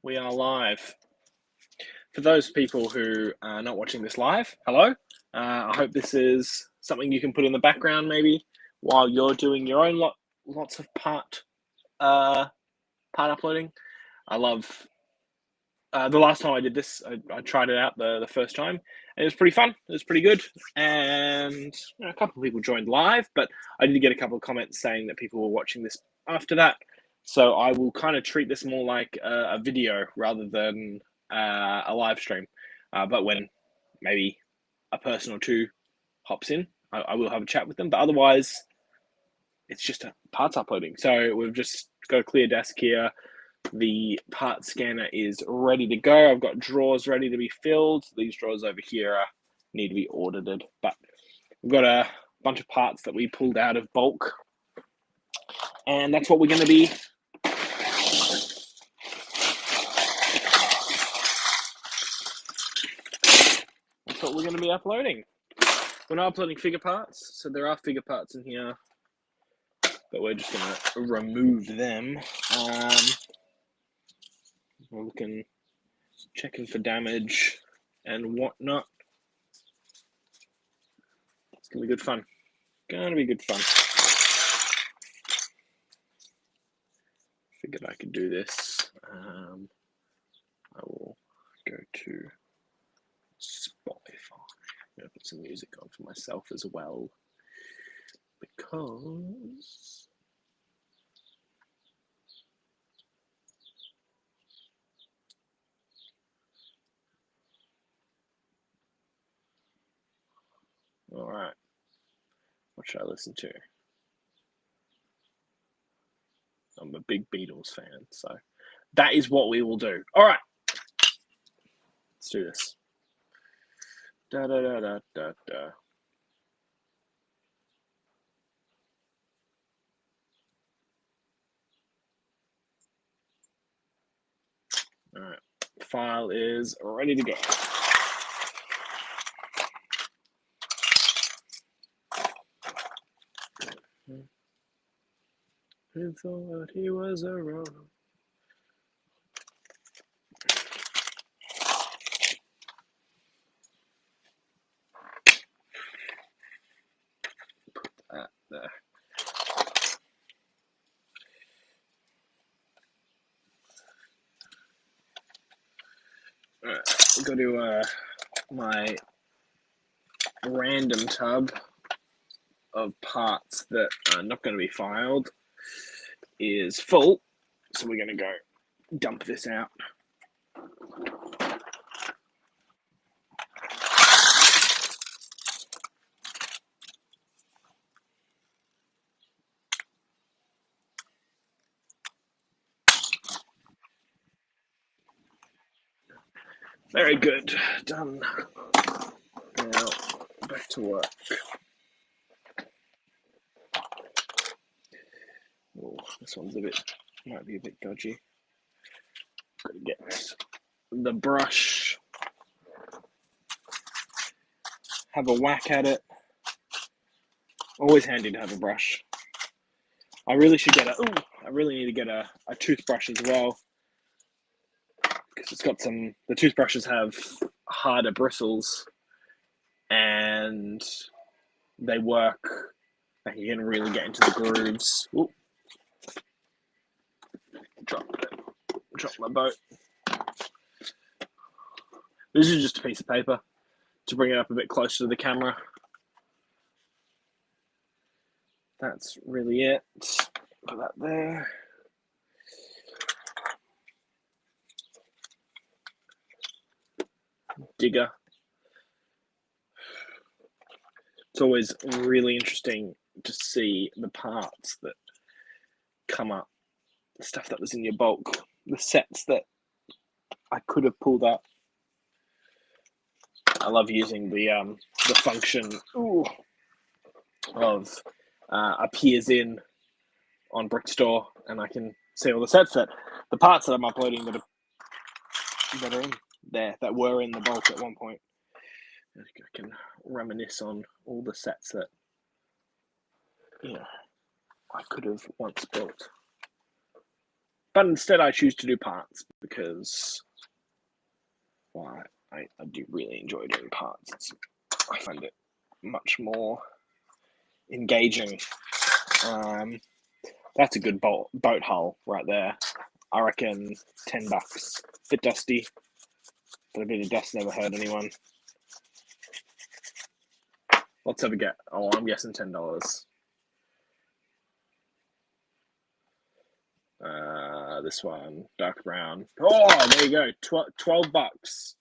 We are live. For those people who are not watching this live, hello. I hope this is something you can put in the background maybe while you're doing your own lots of part uploading. I love the last time I did this, I tried it out the first time, and it was pretty fun. It was pretty good, and a couple of people joined live, but I did get a couple of comments saying that people were watching this after that. So I will kind of treat this more like a video rather than a live stream. But when maybe a person or two hops in, I will have a chat with them. But otherwise, it's just a parts uploading. So we've just got a clear desk here. The part scanner is ready to go. I've got drawers ready to be filled. These drawers over here need to be audited. But we've got a bunch of parts that we pulled out of bulk. And that's what we're going to be uploading. We're not uploading figure parts, so there are figure parts in here, but we're just going to remove them. We're looking, checking for damage and whatnot. It's going to be good fun. Figured I could do this. I will go to Spotify. I'm going to put some music on for myself as well, because all right, what should I listen to? I'm a big Beatles fan, so that is what we will do. All right, let's do this. Da da da da da da. All right, the file is ready to go. Who thought he was a robot? Put that there. All right, I'll go to my random tab of parts that are not going to be filed is full, so we're going to go dump this out. Very good, done. Now back to work. Oh, this one's might be a bit dodgy. Gotta get the brush, have a whack at it. Always handy to have a brush. I really need to get a toothbrush as well, because it's got the toothbrushes have harder bristles and they work, and you can really get into the grooves. Ooh. Drop my boat. This is just a piece of paper to bring it up a bit closer to the camera. That's really it. Put that there. Digger. It's always really interesting to see the parts that come up, the stuff that was in your bulk, the sets that I could have pulled up. I love using the function of appears in on Brickstore, and I can see all the sets the parts that I'm uploading that are in there, that were in the bulk at one point. I can reminisce on all the sets that I could have once built. But instead I choose to do parts because, well, I do really enjoy doing parts. I find it much more engaging. That's a good boat hull right there. I reckon $10. Bit dusty, but a bit of dust never hurt anyone. Let's have a get. Oh, I'm guessing $10. This one, dark brown. Oh, there you go. $12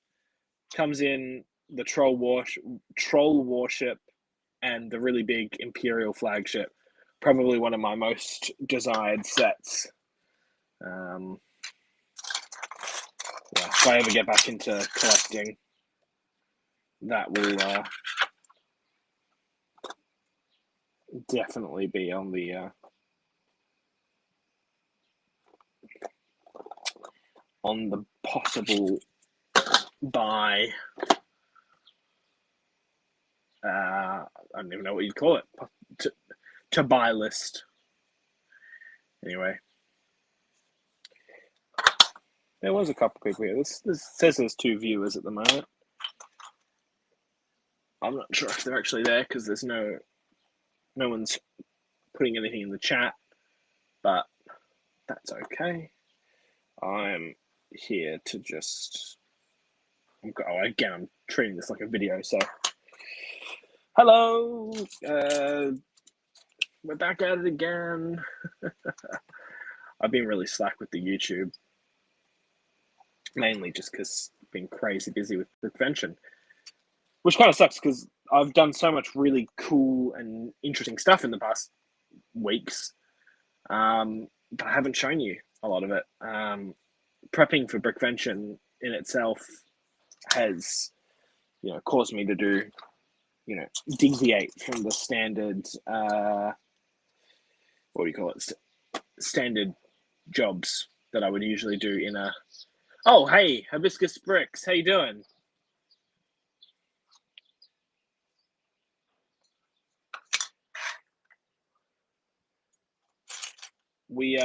comes in the troll warship and the really big Imperial flagship. Probably one of my most desired sets. Yeah, if I ever get back into collecting, that will definitely be on the possible buy. I don't even know what you'd call it. To buy list. Anyway, there was a couple people here. This says there's 2 viewers at the moment. I'm not sure if they're actually there because there's no one's putting anything in the chat, but that's okay. I'm here to just. Again, I'm treating this like a video, so. Hello! We're back at it again. I've been really slack with the YouTube. Mainly just because I've been crazy busy with Brickvention. Which kind of sucks because I've done so much really cool and interesting stuff in the past weeks. But I haven't shown you a lot of it. Prepping for Brickvention in itself has, caused me to do, deviate from the standard, what do you call it? Standard jobs that I would usually do in a. Oh, hey, Hibiscus Bricks, how you doing? We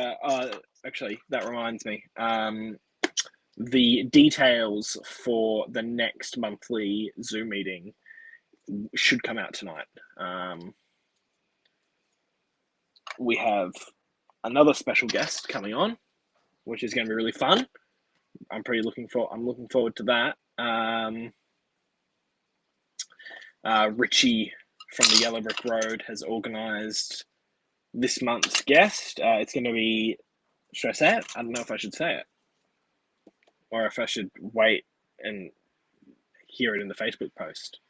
actually, that reminds me. The details for the next monthly Zoom meeting should come out tonight. We have another special guest coming on, which is going to be really fun. I'm looking forward to that. Richie from the Yellow Brick Road has organised this month's guest. It's going to be. Should I say it? I don't know if I should say it, or if I should wait and hear it in the Facebook post.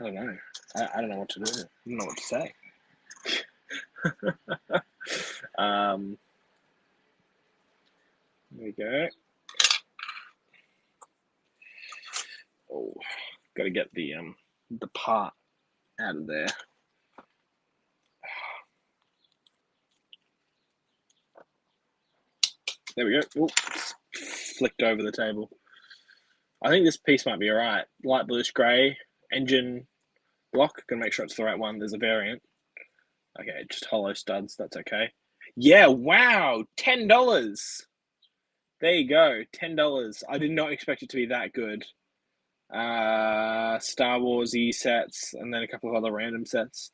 I don't know. I don't know what to do. I don't know what to say. There we go. Oh, got to get the part out of there. There we go. It's flicked over the table. I think this piece might be all right. Light bluish grey, engine block. Gonna make sure it's the right one. There's a variant. Okay, just hollow studs. That's okay. Yeah, wow, $10. There you go, $10. I did not expect it to be that good. Star Wars-y sets, and then a couple of other random sets.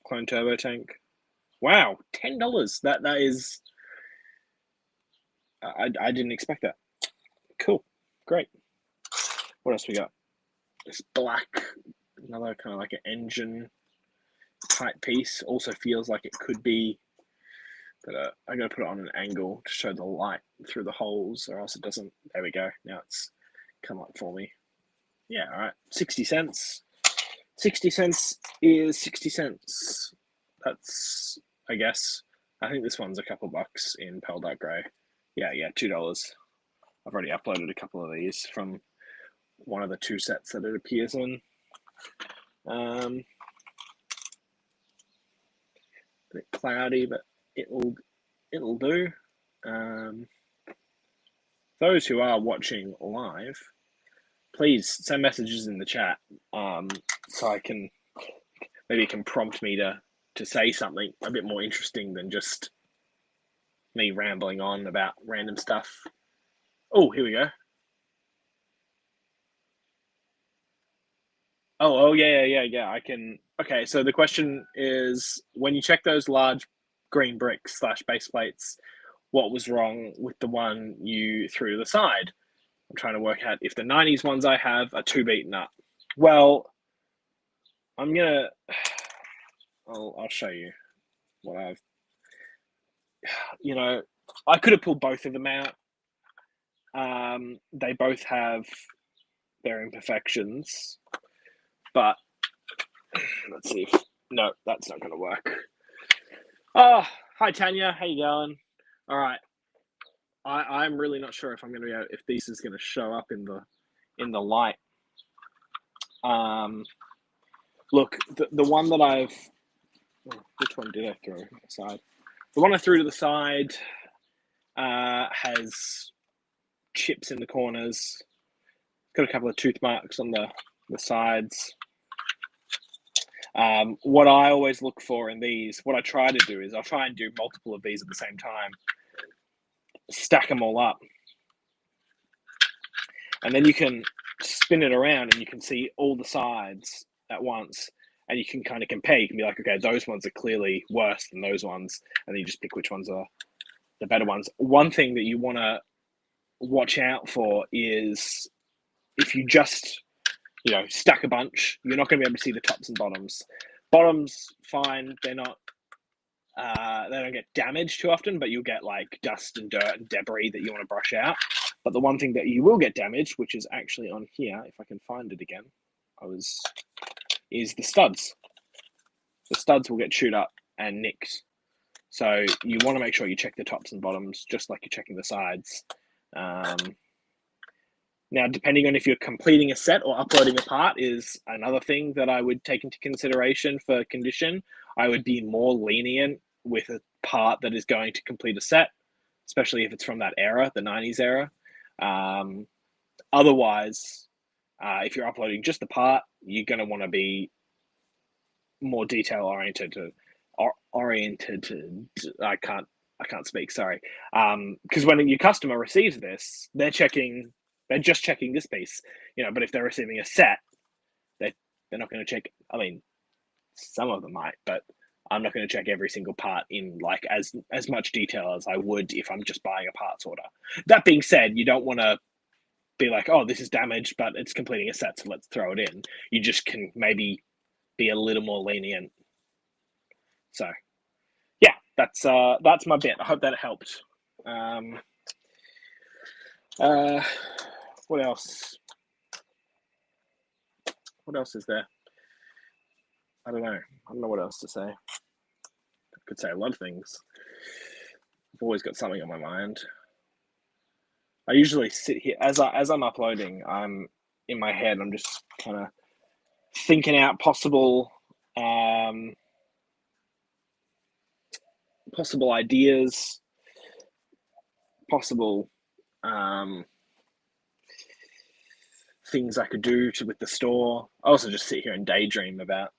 Clone Turbo Tank. Wow, $10. That is. I didn't expect that. Cool, great. What else we got? This black, another kind of like an engine type piece. Also feels like it could be, but I gotta put it on an angle to show the light through the holes, or else it doesn't. There we go. Now it's come up for me. Yeah, all right. 60 cents. 60 cents is 60 cents. That's, I guess. I think this one's a couple bucks in Pearl Dark Grey. Yeah, $2. I've already uploaded a couple of these from one of the 2 sets that it appears in. A bit cloudy, but it'll do. Those who are watching live, please send messages in the chat, so I can maybe it can prompt me to say something a bit more interesting than just me rambling on about random stuff. Oh, here we go. Oh, yeah. I can. Okay, so the question is, when you check those large green bricks slash base plates, what was wrong with the one you threw to the side? I'm trying to work out if the 90s ones I have are too beaten up. Well, I'm gonna. I'll show you what I've. You know, I could have pulled both of them out. They both have their imperfections, but let's see. No, that's not going to work. Oh, hi Tanya, how you going? All right, I'm really not sure if I'm going to be able, if this is going to show up in the light. Look, the one that I've, which one did I throw to the side? The one I threw to the side has chips in the corners. Got a couple of tooth marks on the sides. What I always look for in these, what I try to do is I'll try and do multiple of these at the same time, stack them all up, and then you can spin it around and you can see all the sides at once, and you can kind of compare. You can be like, okay, those ones are clearly worse than those ones, and then you just pick which ones are the better ones. One thing that you want to watch out for is if you just stack a bunch, you're not going to be able to see the tops and bottoms. Bottoms, fine, they're not. They don't get damaged too often, but you'll get like dust and dirt and debris that you want to brush out. But the one thing that you will get damaged, which is actually on here, if I can find it again, is the studs. The studs will get chewed up and nicked. So you want to make sure you check the tops and bottoms, just like you're checking the sides. Now, depending on if you're completing a set or uploading a part is another thing that I would take into consideration for condition. I would be more lenient with a part that is going to complete a set, especially if it's from that era, the 90s era. Otherwise, if you're uploading just the part, you're going to want to be more detail oriented. I can't speak. Sorry, because when your customer receives this, they're just checking this piece, But if they're receiving a set, they're not going to check. I mean, some of them might, but I'm not going to check every single part in like as much detail as I would if I'm just buying a parts order. That being said, you don't want to be like, oh, this is damaged, but it's completing a set, so let's throw it in. You just can maybe be a little more lenient. So, yeah, that's my bit. I hope that helped. What else? What else is there? I don't know what else to say. I could say a lot of things. I've always got something on my mind. I usually sit here as I'm uploading. I'm in my head. I'm just kind of thinking out possible ideas, possible things I could do with the store. I also just sit here and daydream about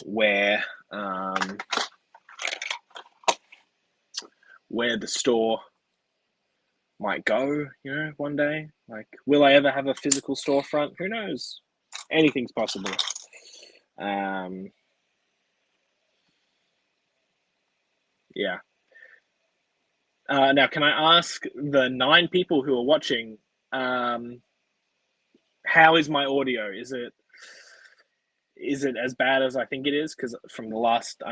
where the store might go, one day. Like, will I ever have a physical storefront? Who knows? Anything's possible. Yeah. Now, can I ask the 9 people who are watching, how is my audio? Is it as bad as I think it is? Because from the last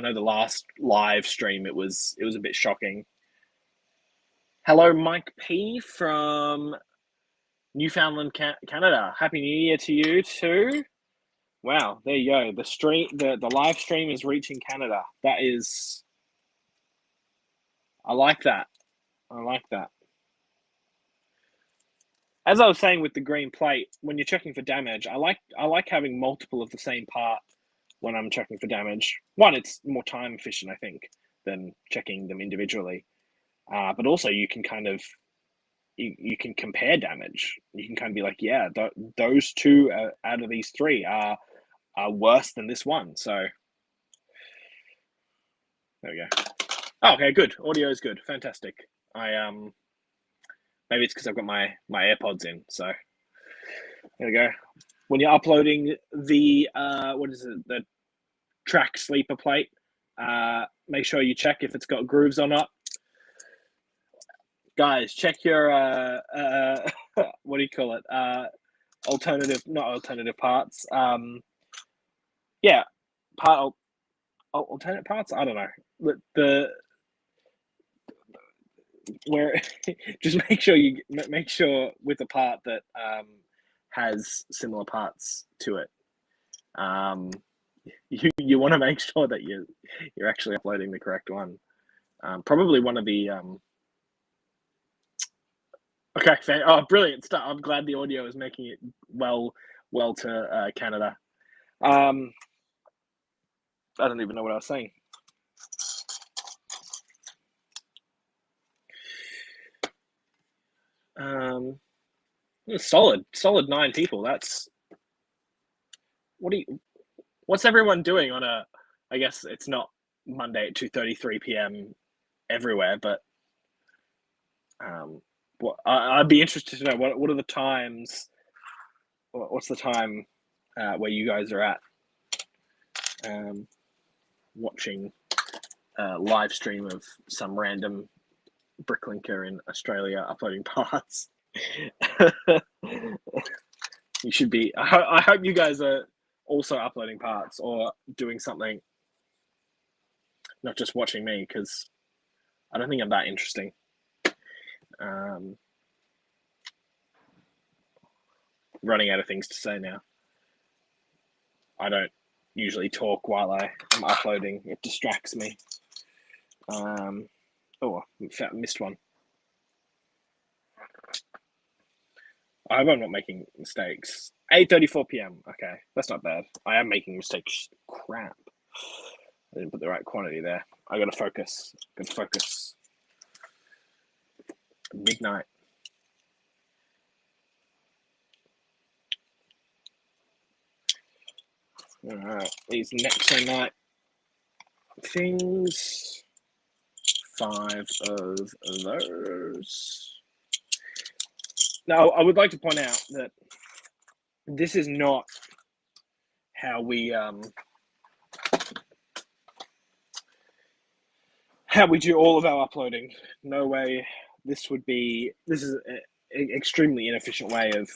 live stream, it was a bit shocking. Hello, Mike P from Newfoundland, Canada. Happy New Year to you too. Wow, there you go. The live stream is reaching Canada. That is, I like that. As I was saying with the green plate, when you're checking for damage, I like having multiple of the same part when I'm checking for damage. One, it's more time efficient, I think, than checking them individually. But also you can kind of you can compare damage. You can kind of be like, yeah, those 2 out of these 3 are worse than this one. So there we go. Oh, okay, good. Audio is good. Fantastic. Maybe it's because I've got my AirPods in. So there we go. When you're uploading the what is it, the track sleeper plate, make sure you check if it's got grooves or not. Guys, check your what do you call it? Not alternative parts. Yeah, alternate parts. I don't know. The where just make sure with a part that has similar parts to it. You want to make sure that you're actually uploading the correct one. Probably one of the okay. Oh, brilliant stuff! I'm glad the audio is making it well to Canada. I don't even know what I was saying. Solid 9 people. That's what's everyone doing on a? I guess it's not Monday at 2:33 p.m. everywhere, but I'd be interested to know what are the times. What's the time where you guys are at watching a live stream of some random Bricklinker in Australia uploading parts? You should be. I hope you guys are also uploading parts or doing something, not just watching me, because I don't think I'm that interesting. Running out of things to say now. I don't usually talk while I'm uploading. It distracts me. Oh, I missed one. I hope I'm not making mistakes. 8:34 p.m. Okay, that's not bad. I am making mistakes. Crap. I didn't put the right quantity there. I gotta focus. Midnight. All right, these next night things. 5 of those. Now, I would like to point out that this is not how we do all of our uploading. No way. This is an extremely inefficient way of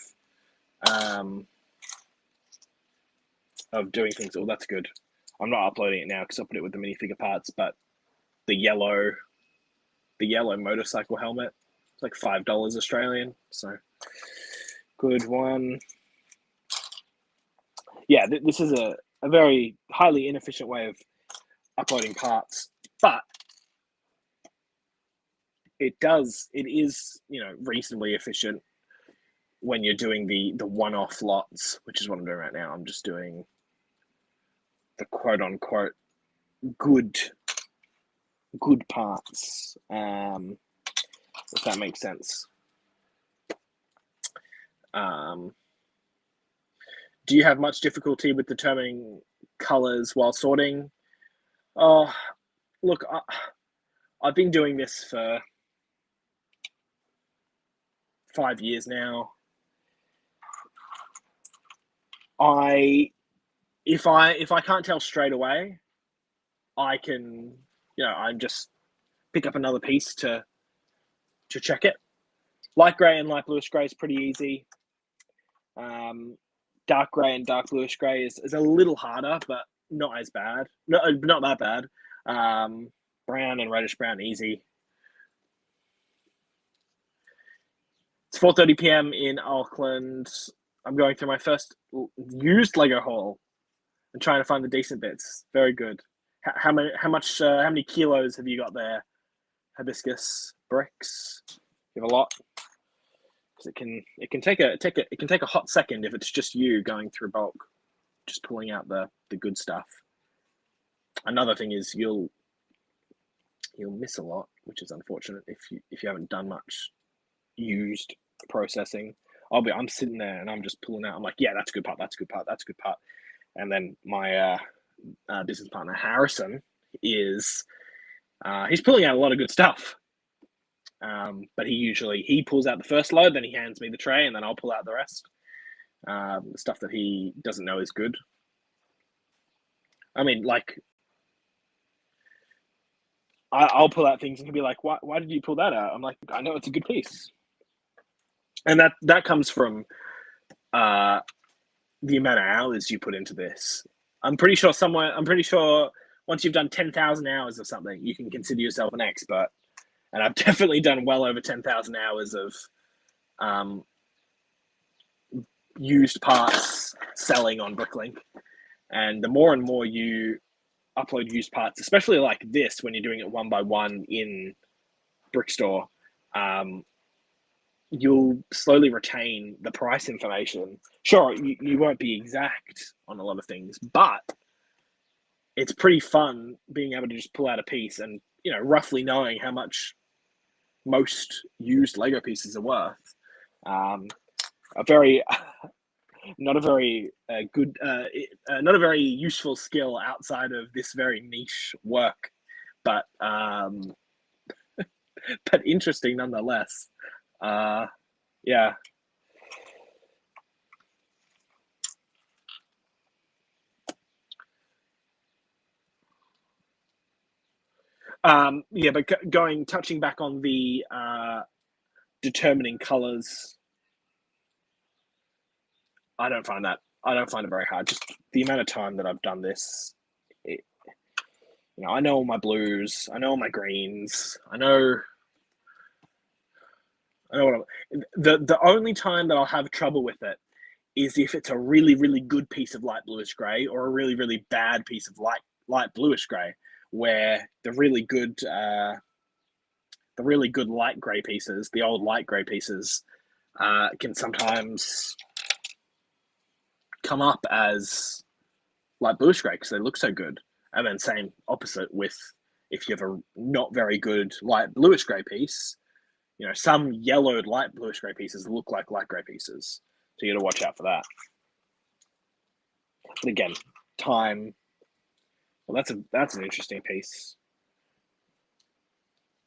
doing things. Oh, that's good. I'm not uploading it now because I'll put it with the minifigure parts, but the yellow motorcycle helmet, it's like $5 Australian. So good one. Yeah, this is a very highly inefficient way of uploading parts, but it is reasonably efficient when you're doing the one-off lots, which is what I'm doing right now. I'm just doing the quote unquote good parts, if that makes sense. Do you have much difficulty with determining colors while sorting? Oh, look, I've been doing this for 5 years now. If I can't tell straight away, I can, I just pick up another piece to check it. Light grey and light bluish grey is pretty easy. Dark grey and dark bluish grey is a little harder, but not as bad. No, not that bad. Brown and reddish brown, easy. It's 4:30 p.m. in Auckland. I'm going through my first used Lego haul and trying to find the decent bits. Very good. How many kilos have you got there? Hibiscus bricks. You have a lot. Because it can take a hot second if it's just you going through bulk, just pulling out the good stuff. Another thing is you'll miss a lot, which is unfortunate if you haven't done much used processing. I'm sitting there and I'm just pulling out. I'm like, yeah, that's a good part. And then my business partner Harrison is He's pulling out a lot of good stuff. But he pulls out the first load, then he hands me the tray, and then I'll pull out the rest. The stuff that he doesn't know is good. I mean, like, I'll pull out things and he'll be like, why did you pull that out? I'm like, I know it's a good piece. And that comes from the amount of hours you put into this. I'm pretty sure once you've done 10,000 hours of something, you can consider yourself an expert. And I've definitely done well over 10,000 hours of used parts selling on Bricklink. And the more and more you upload used parts, especially like this, when you're doing it one by one in Brickstore, you'll slowly retain the price information. Sure, you won't be exact on a lot of things, but it's pretty fun being able to just pull out a piece and, roughly knowing how much most used Lego pieces are worth. Not a very good, not a very useful skill outside of this very niche work, but but interesting nonetheless. Yeah. Yeah, but touching back on the determining colors, I don't find it very hard. Just the amount of time that I've done this, I know all my blues, I know all my greens, I know what the only time that I'll have trouble with it is if it's a really, really good piece of light bluish grey or a really, really bad piece of light bluish grey, where the really good light grey pieces, the old light grey pieces, can sometimes come up as light bluish grey because they look so good. And then same opposite with if you have a not very good light bluish grey piece, some yellowed light bluish grey pieces look like light grey pieces. So you got to watch out for that. But again, time. Well, that's an interesting piece.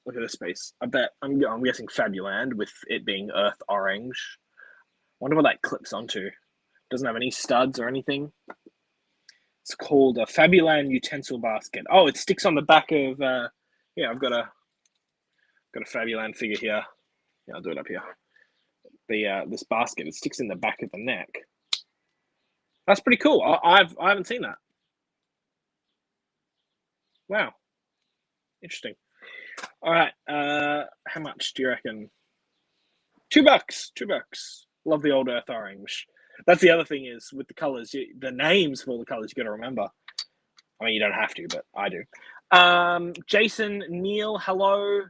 Look at this piece. I bet I'm guessing Fabuland with it being earth orange. Wonder what that clips onto. Doesn't have any studs or anything. It's called a Fabuland utensil basket. Oh, it sticks on the back of. Yeah, I've got a Fabuland figure here. Yeah, I'll do it up here. This basket, it sticks in the back of the neck. That's pretty cool. I haven't seen that. Wow, interesting. All right, how much do you reckon? $2. $2. Love the old earth orange. That's the other thing is with the colors, the names for all the colors you got to remember. I mean, you don't have to, but I do. Jason Neal, hello.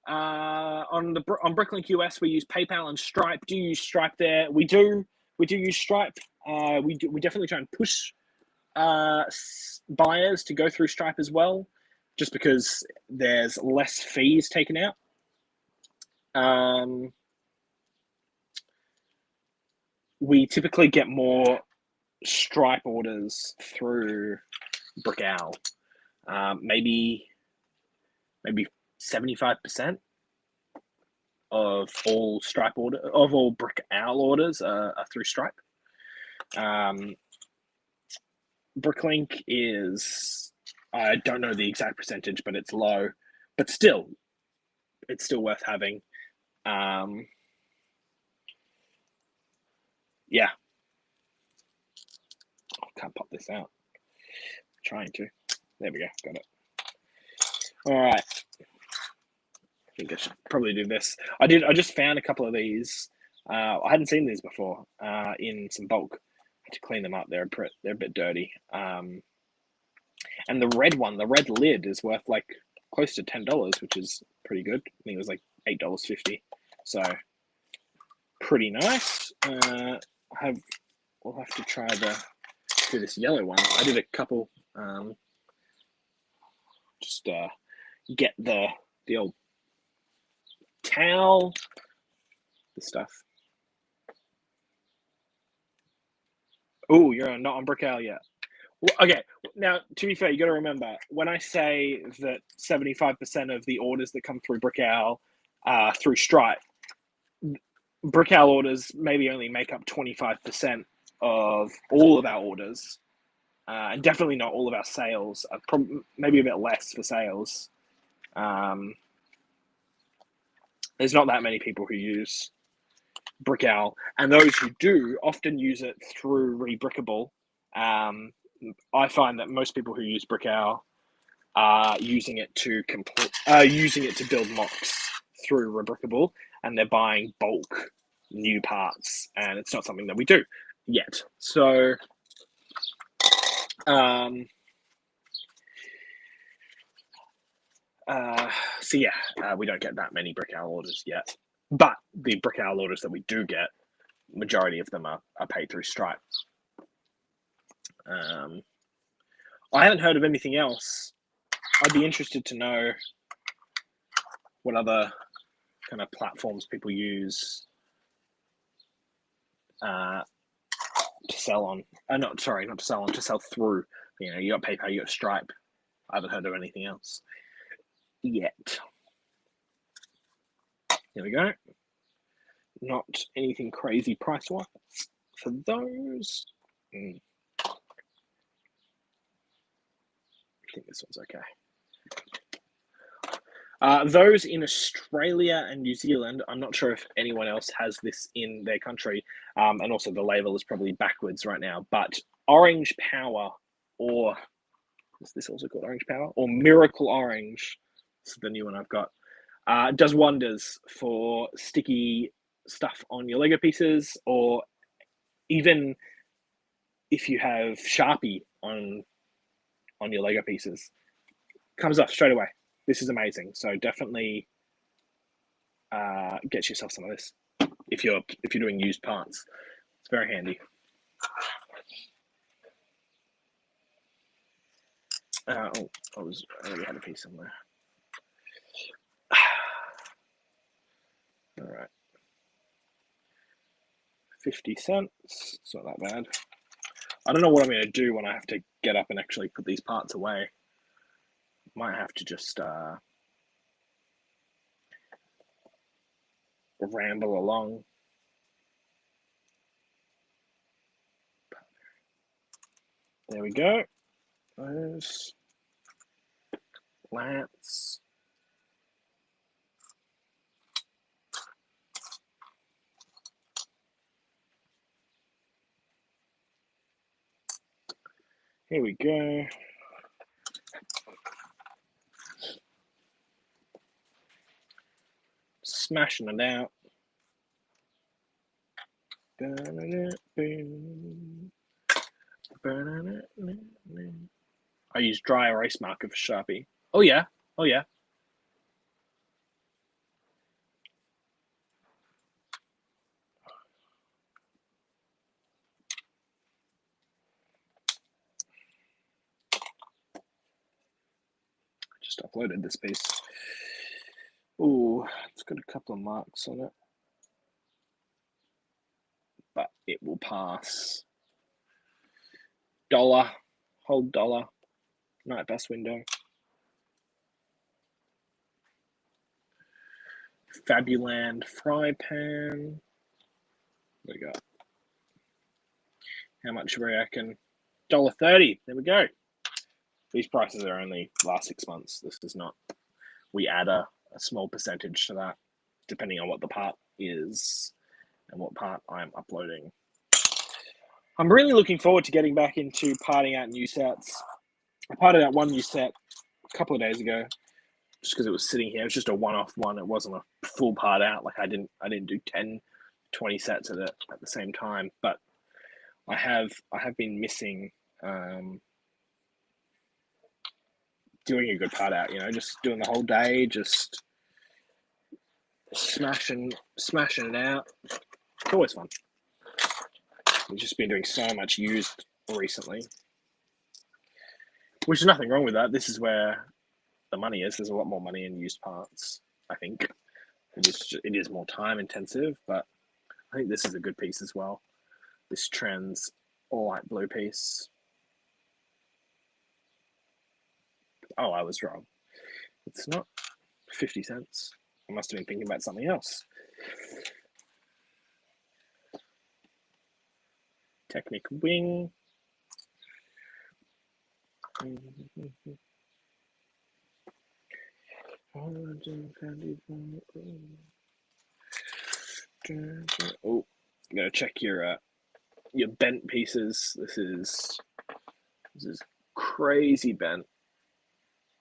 On Bricklink US, we use PayPal and Stripe. Do you use Stripe there? We do. We do use Stripe. We definitely try and push buyers to go through Stripe as well, just because there's less fees taken out. We typically get more Stripe orders through BrickOwl. Maybe 75% of all BrickOwl orders are through Stripe. Bricklink is, I don't know the exact percentage, but it's low. But still, it's still worth having. Yeah. I can't pop this out. I'm trying to. There we go. Got it. All right. I think I should probably do this. I just found a couple of these. I hadn't seen these before in some bulk. I had to clean them up. They're a bit dirty. And the red lid is worth like close to $10, which is pretty good. I think it was like $8.50. So pretty nice. We'll have to try do this yellow one. I did a couple. Just get the old towel, the stuff. Oh, you're not on BrickOwl yet. Well, okay, now to be fair, you got to remember when I say that 75% of the orders that come through BrickOwl are through Stripe, BrickOwl orders maybe only make up 25% of all of our orders, and definitely not all of our sales. Maybe a bit less for sales. There's not that many people who use BrickOwl, and those who do often use it through Rebrickable. I find that most people who use BrickOwl are using it to build mocks through Rebrickable, and they're buying bulk new parts, and it's not something that we do yet. So, we don't get that many BrickOwl orders yet. But the BrickOwl orders that we do get, majority of them are paid through Stripe. I haven't heard of anything else. I'd be interested to know what other kind of platforms people use to sell on. Not to sell on, to sell through. You know, you got PayPal, you got Stripe. I haven't heard of anything else yet. There we go. Not anything crazy price-wise for those. I think this one's okay. Those in Australia and New Zealand, I'm not sure if anyone else has this in their country, and also the label is probably backwards right now, but Orange Power, or is this also called Orange Power? Or Miracle Orange, this is the new one I've got, does wonders for sticky stuff on your Lego pieces, or even if you have Sharpie on your Lego pieces, comes off straight away. This is amazing. So definitely get yourself some of this if you're doing used parts. It's very handy. I already had a piece somewhere. All right. 50 cents. It's not that bad. I don't know what I'm going to do when I have to get up and actually put these parts away. Might have to just ramble along. There we go. Those plants. Here we go. Smashing it out. I use dry erase marker for Sharpie. Oh yeah. Oh yeah. Just uploaded this piece. Ooh, it's got a couple of marks on it, but it will pass. Dollar, hold dollar, night bus window. Fabuland fry pan. What do we got? How much do we reckon? $1.30. There we go. These prices are only last 6 months. This is not. We add a small percentage to that, depending on what the part is and what part I'm uploading. I'm really looking forward to getting back into parting out new sets. I parted out one new set a couple of days ago, just because it was sitting here. It was just a one-off one. It wasn't a full part out. Like I didn't do 10, 20 sets of it at the same time. But I have been missing doing a good part out. You know, just doing the whole day, just smashing it out. It's always fun. I've just been doing so much used recently, which is nothing wrong with that. This is where the money is. There's a lot more money in used parts, I think. It is more time intensive, but I think this is a good piece as well. This Trends light blue piece. Oh, I was wrong. It's not 50 cents. I must have been thinking about something else. Technic wing. Oh, you gotta check your bent pieces. This is crazy bent.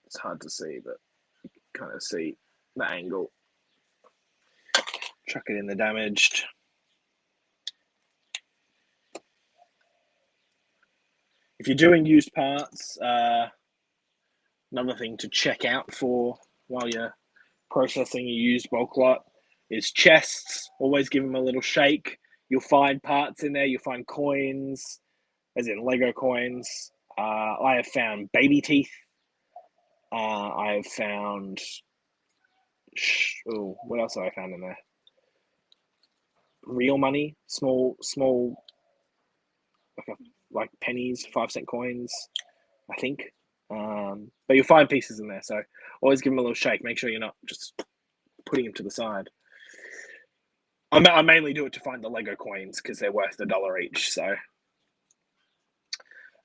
It's hard to see, but you can kind of see the angle. Chuck it in the damaged. If you're doing used parts, another thing to check out for while you're processing your used bulk lot is chests. Always give them a little shake. You'll find parts in there. You'll find coins, as in Lego coins. I have found baby teeth. I have found. Oh, what else have I found in there? Real money, small, like pennies, 5-cent coins, I think. But you'll find pieces in there, so always give them a little shake. Make sure you're not just putting them to the side. I mainly do it to find the Lego coins because they're worth $1 each, so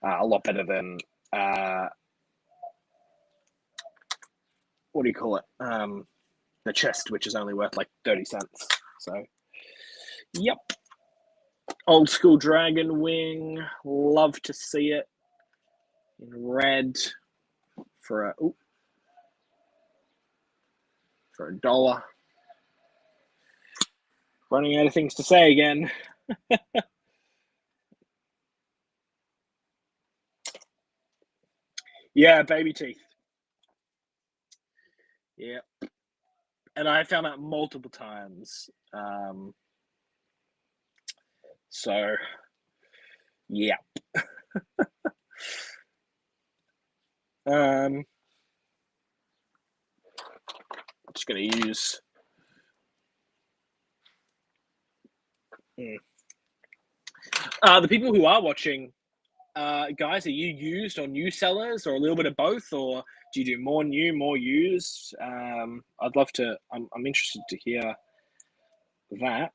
a lot better than what do you call it? The chest, which is only worth like 30 cents. So, yep. Old school dragon wing. Love to see it in red for $1. Running out of things to say again. Yeah, baby teeth. Yeah. And I found that multiple times. So, yeah. Just going to use. The people who are watching, guys, are you used or new sellers or a little bit of both, or do you do more new, more used? I'd love to. I'm interested to hear that.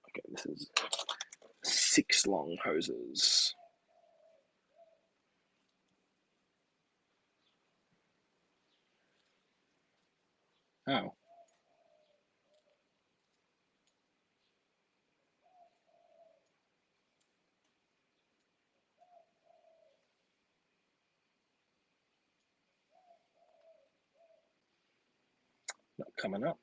Okay, this is 6 long hoses. Oh. Not coming up.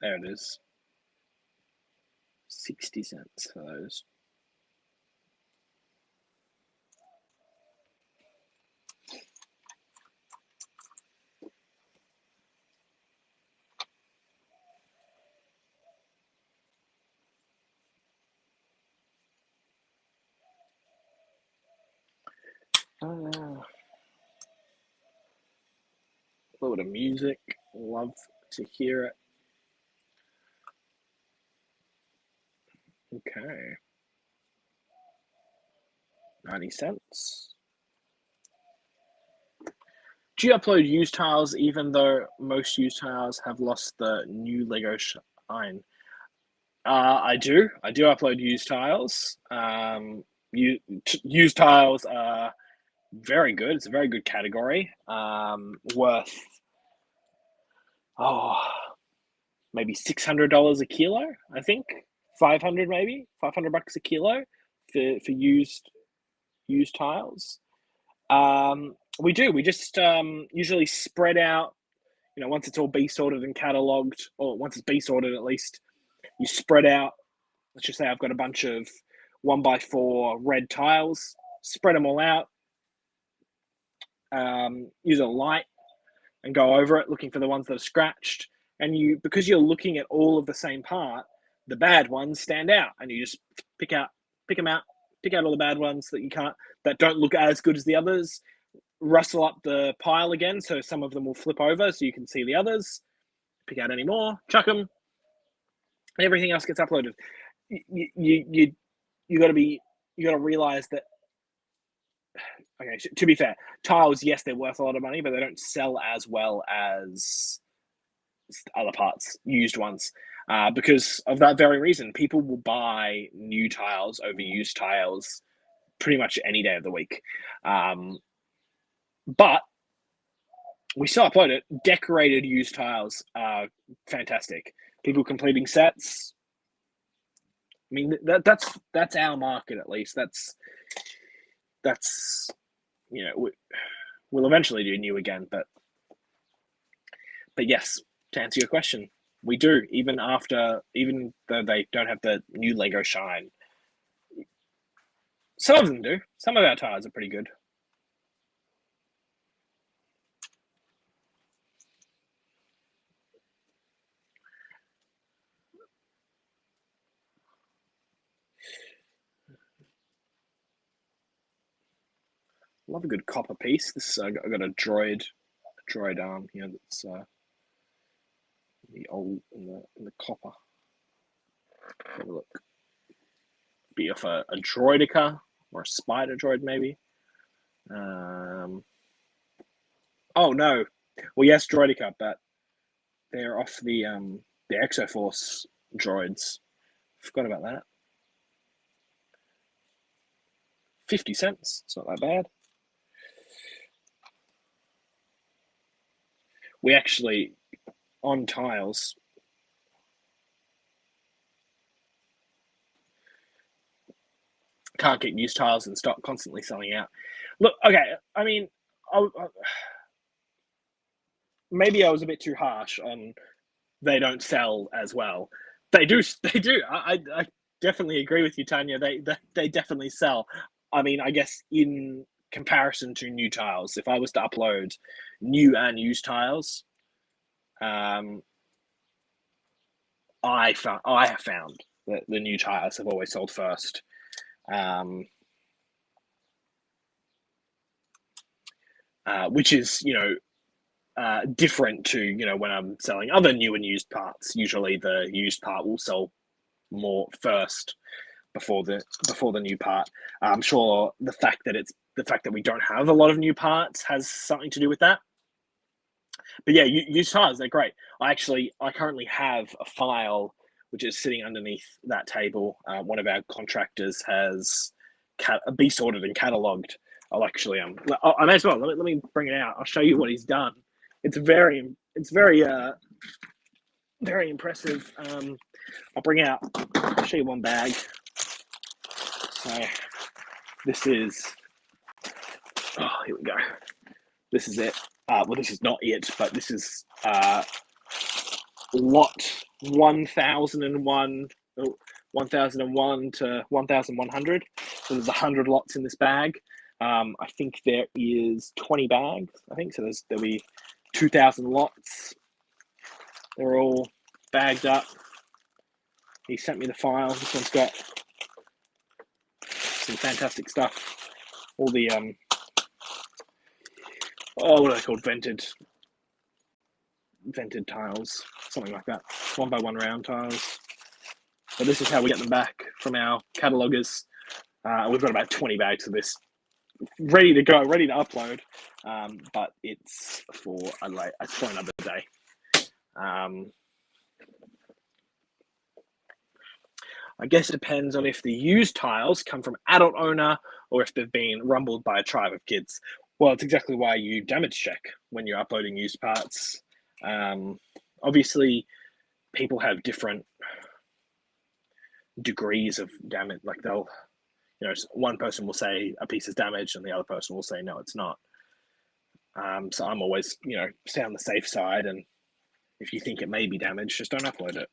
There it is. 60 cents for those. A little bit of music. Love to hear it. Okay. 90 cents. Do you upload used tiles even though most used tiles have lost the new Lego shine? I do. I do upload used tiles. Used tiles are very good. It's a very good category. Worth maybe $600 a kilo. I think 500 maybe $500 a kilo for used tiles. We do. We just usually spread out. Once it's all B sorted and catalogued, or once it's B sorted at least, you spread out. Let's just say I've got a bunch of 1x4 red tiles. Spread them all out. Use a light and go over it, looking for the ones that are scratched. And because you're looking at all of the same part, the bad ones stand out, and you just pick out all the bad ones that don't look as good as the others. rustle up the pile again, so some of them will flip over so you can see the others. Pick out any more, chuck them, and everything else gets uploaded. You got to realize that. Okay, to be fair, tiles, yes, they're worth a lot of money, but they don't sell as well as other parts, used ones, because of that very reason. People will buy new tiles over used tiles pretty much any day of the week. But we still upload it. Decorated used tiles are fantastic. People completing sets. I mean, that's our market, at least. That's we'll eventually do new again, but yes, to answer your question, we do, even though they don't have the new Lego shine. Some of them do. Some of our tiles are pretty good. Love a good copper piece. This I got a droid arm here that's the old in the copper. Have a look. Be off a droidica or a spider droid maybe. Oh no, well yes, droidica, but they're off the Exoforce droids. Forgot about that. 50 cents. It's not that bad. We actually, on tiles, can't get used tiles in stock, constantly selling out. Look, okay, I mean, maybe I was a bit too harsh on they don't sell as well. They do. I definitely agree with you, Tanya. They definitely sell. I mean, I guess in comparison to new tiles, if I was to upload new and used tiles, I have found that the new tiles have always sold first. Which is, different to, when I'm selling other new and used parts. Usually the used part will sell more first before the new part. I'm sure the fact that we don't have a lot of new parts has something to do with that. But yeah, used tires, they're great. I currently have a file which is sitting underneath that table. One of our contractors has be sorted and catalogued. I'll actually I may as well let me bring it out. I'll show you what he's done. It's very very impressive. I'll show you one bag. So this is, here we go. This is it. Well, this is not it, but this is lot 1001 to 1100. So there's 100 lots in this bag. I think there is 20 bags. I think so. There'll be 2,000 lots. They're all bagged up. He sent me the file. This one's got some fantastic stuff. All the what are they called? Vented tiles, something like that. 1x1 round tiles. But this is how we get them back from our cataloguers. We've got about 20 bags of this ready to go, ready to upload. But it's for another day. I guess it depends on if the used tiles come from adult owner or if they've been rumbled by a tribe of kids. Well, it's exactly why you damage check when you're uploading used parts. Obviously, people have different degrees of damage. Like one person will say a piece is damaged and the other person will say, no, it's not. So I'm always, stay on the safe side. And if you think it may be damaged, just don't upload it.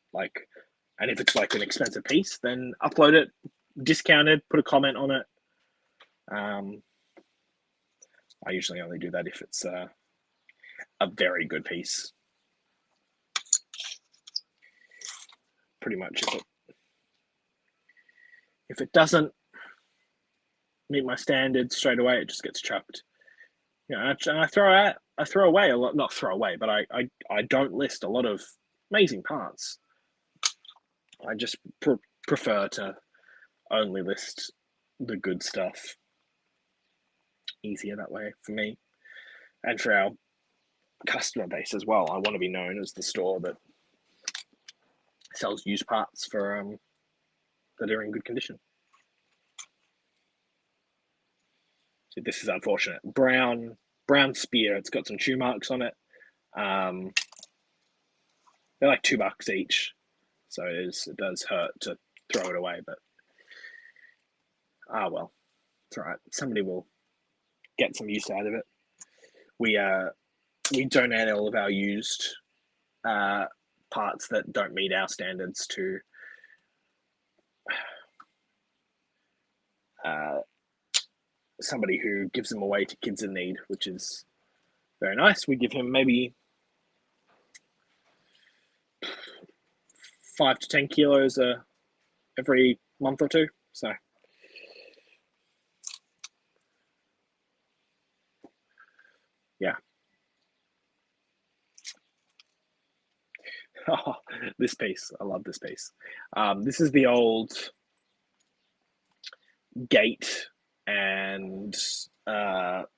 And if it's like an expensive piece, then upload it, discounted, put a comment on it. I usually only do that if it's a very good piece. Pretty much, if it doesn't meet my standards straight away, it just gets chucked. You know, and I throw away a lot, not throw away, but I don't list a lot of amazing parts. I just prefer to only list the good stuff. Easier that way for me and for our customer base as well. I want to be known as the store that sells used parts for that are in good condition. So this is unfortunate. Brown spear. It's got some chew marks on it. They're like $2 each, so it does hurt to throw it away, but well, it's all right. Somebody will get some use out of it. We donate all of our used parts that don't meet our standards to somebody who gives them away to kids in need, which is very nice. We give him maybe 5 to 10 kilos every month or two. So yeah. Oh, this piece. I love this piece. This is the old gate, and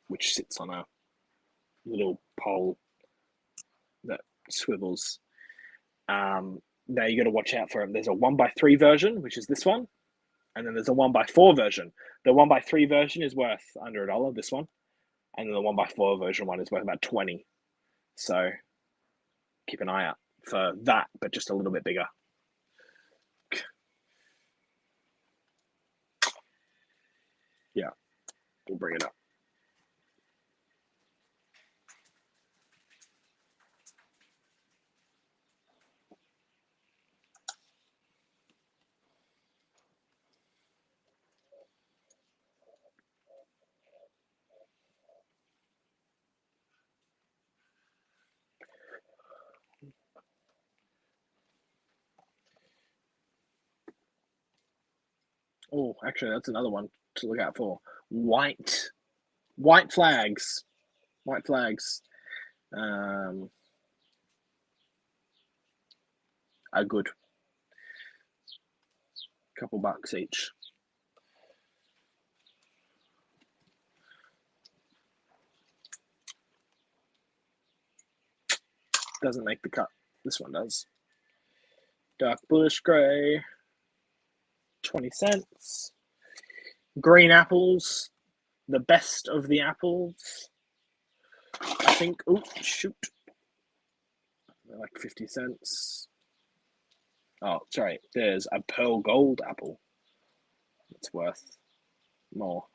which sits on a little pole that swivels. Now you got to watch out for it. There's a 1x3 version, which is this one, and then there's a 1x4 version. The 1x3 version is worth under $1. This one, and then the 1x4 version one is worth about 20. So keep an eye out for that, but just a little bit bigger. Yeah, we'll bring it up. Oh, actually, that's another one to look out for. White flags. White flags are good. Couple bucks each. Doesn't make the cut. This one does. Dark bluish grey. 20 cents. Green apples. The best of the apples. I think. Oh, shoot. They're like 50 cents. Oh, sorry. There's a pearl gold apple. It's worth more.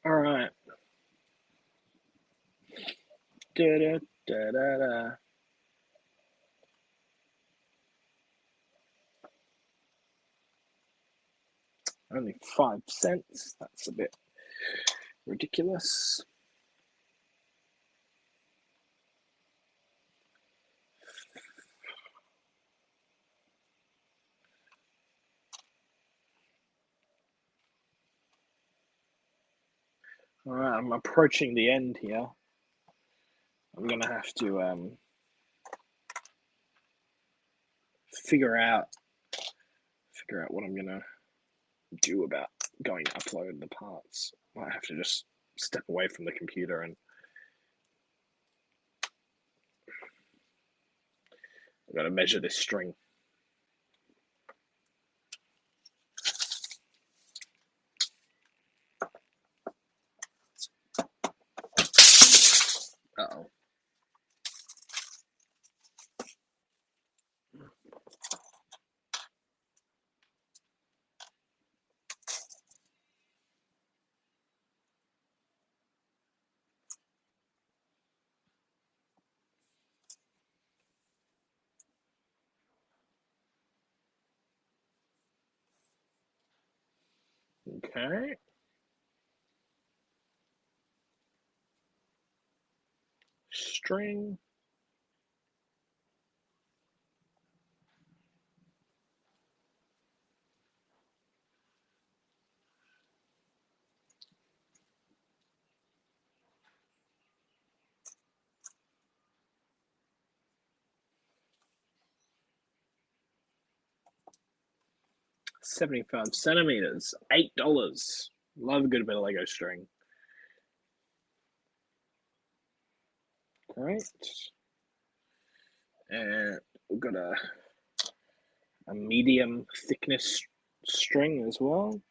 All right. Da, da, da, da, da. Only 5 cents. That's a bit ridiculous. All right, I'm approaching the end here. I'm gonna have to figure out what I'm gonna do about going to upload the parts. Might have to just step away from the computer and I've got to measure this string. Uh-oh. Okay. String. 75 centimeters, $8. Love a good bit of Lego string. Great. And we've got a medium thickness string as well.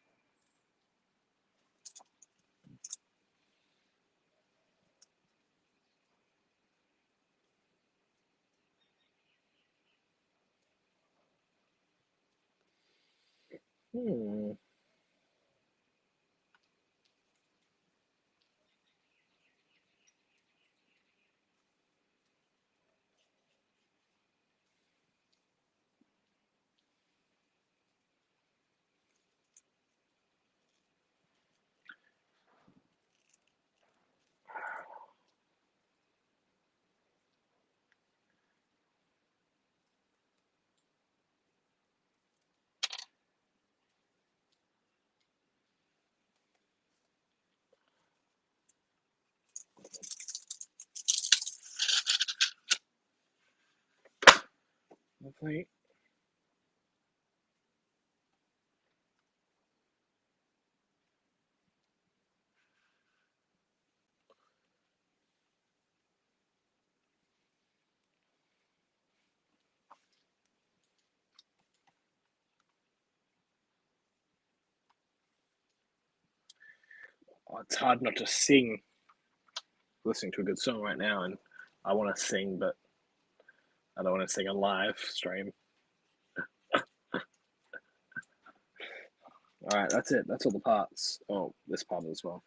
Lovely. Oh, it's hard not to sing listening to a good song right now, and I want to sing, but I don't want to sing on live stream. All right, that's it. That's all the parts. Oh, this part as well.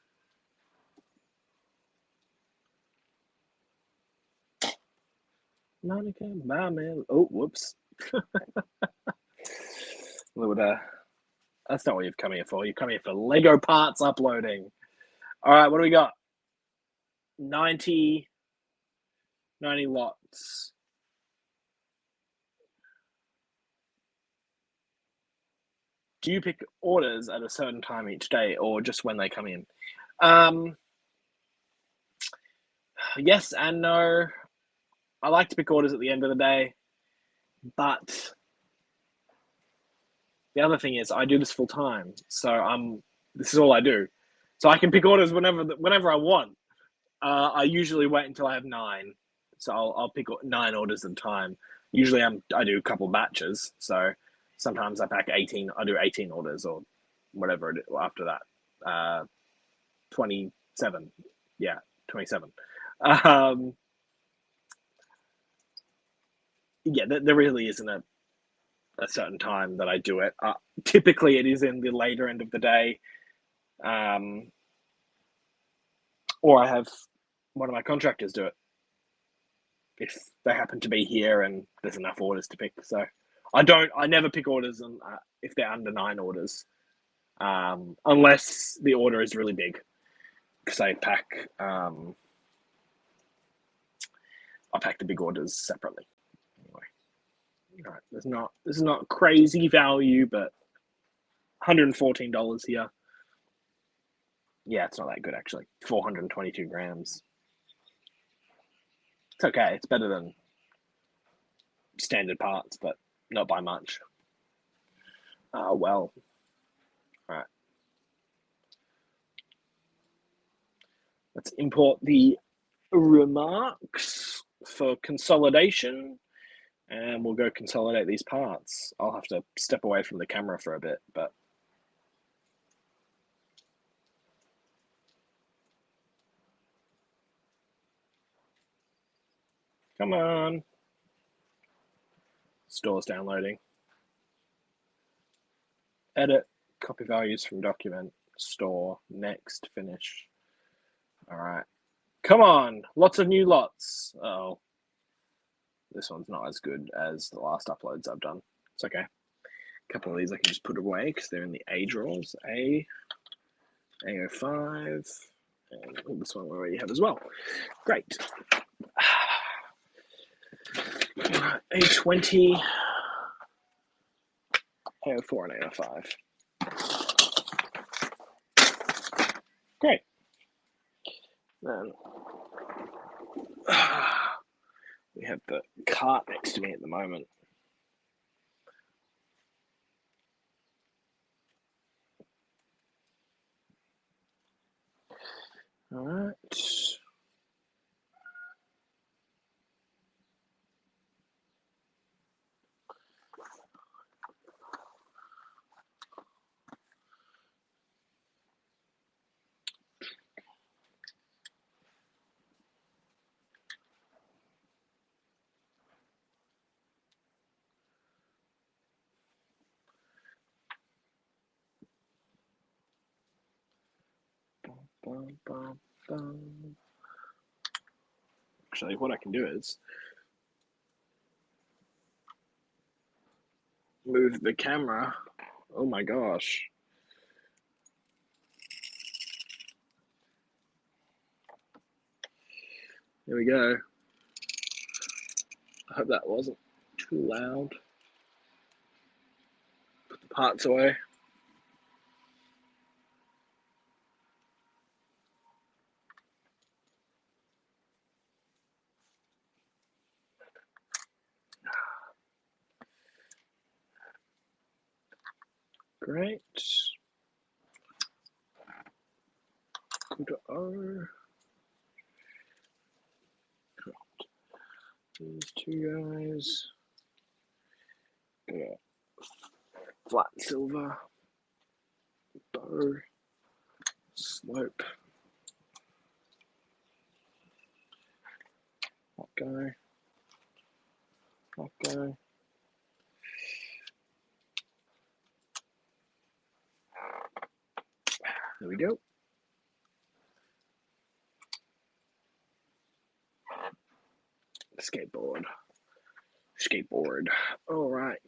Monica, my man. Oh, whoops. That's not what you've come here for. You've come here for Lego parts uploading. All right, what do we got? 90 lots. Do you pick orders at a certain time each day or just when they come in? Yes and no. I like to pick orders at the end of the day, but the other thing is I do this full time, so this is all I do. So I can pick orders whenever I want. I usually wait until I have 9, so I'll pick 9 orders at a time. Usually I do a couple batches, so sometimes I pack 18. I do 18 orders or whatever after that. 27, yeah, 27. Yeah, there really isn't a certain time that I do it. Typically, it is in the later end of the day, or I have one of my contractors do it if they happen to be here and there's enough orders to pick. So I never pick orders if they're under 9 orders, unless the order is really big, because I pack the big orders separately. Anyway, all right, this is not crazy value, but $114 here. Yeah, it's not that good actually. 422 grams. It's okay. It's better than standard parts, but not by much. Well. All right. Let's import the remarks for consolidation, and we'll go consolidate these parts. I'll have to step away from the camera for a bit, but come on. Store's downloading. Edit, copy values from document, store, next, finish. All right. Come on, lots of new lots. Oh, this one's not as good as the last uploads I've done. It's okay. A couple of these I can just put away because they're in the A drawers. A05, and this one we already have as well. Great. A20, A04, and A05. Great. Then we have the cart next to me at the moment. All right. Actually, what I can do is move the camera. Oh my gosh. Here we go. I hope that wasn't too loud. Put the parts away. Great. Go to R. These two guys. Yeah. Flat silver. Bow. Slope. That guy. That guy. There we go. Skateboard. Skateboard. All right.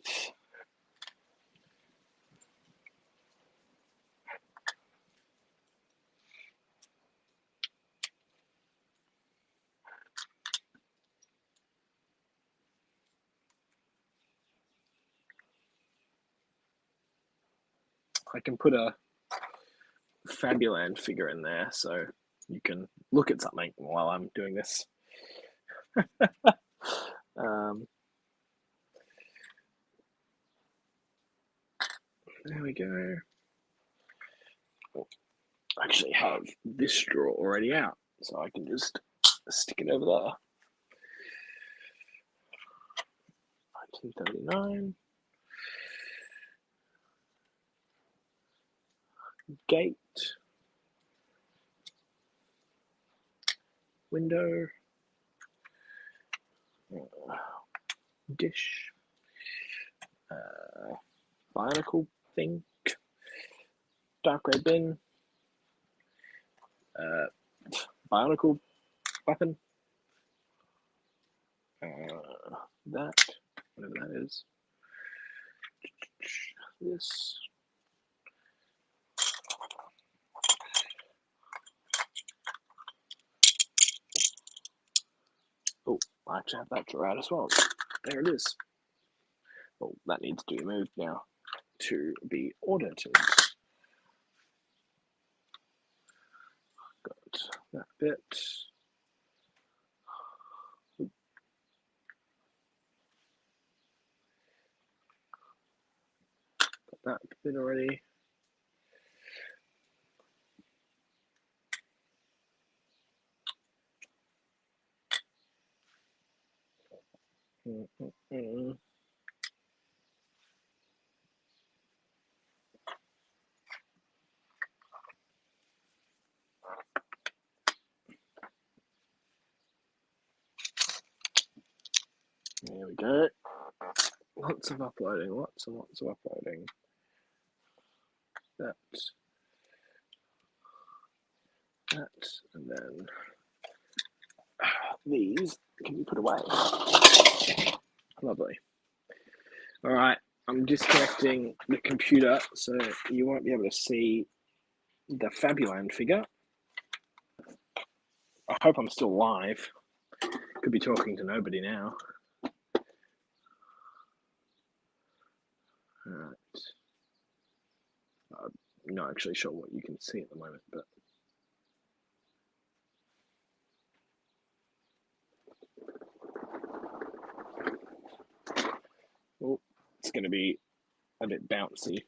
I can put a Fabuland figure in there so you can look at something while I'm doing this. There we go. I actually have this straw already out, so I can just stick it over there. 1939. Gate. Window. Dish. Bionicle thing. Dark red bin. Bionicle weapon. That. Whatever that is. This. Oh, I actually have that drawer out as well. There it is. Oh, that needs to be moved now to be audited. Got that bit. Got that bit already. There we go. Lots of uploading, lots and lots of uploading. That, and then these can be put away. Lovely. All right, I'm disconnecting the computer so you won't be able to see the Fabuland figure. I hope I'm still live. Could be talking to nobody now. All right. I'm not actually sure what you can see at the moment, but oh, it's going to be a bit bouncy.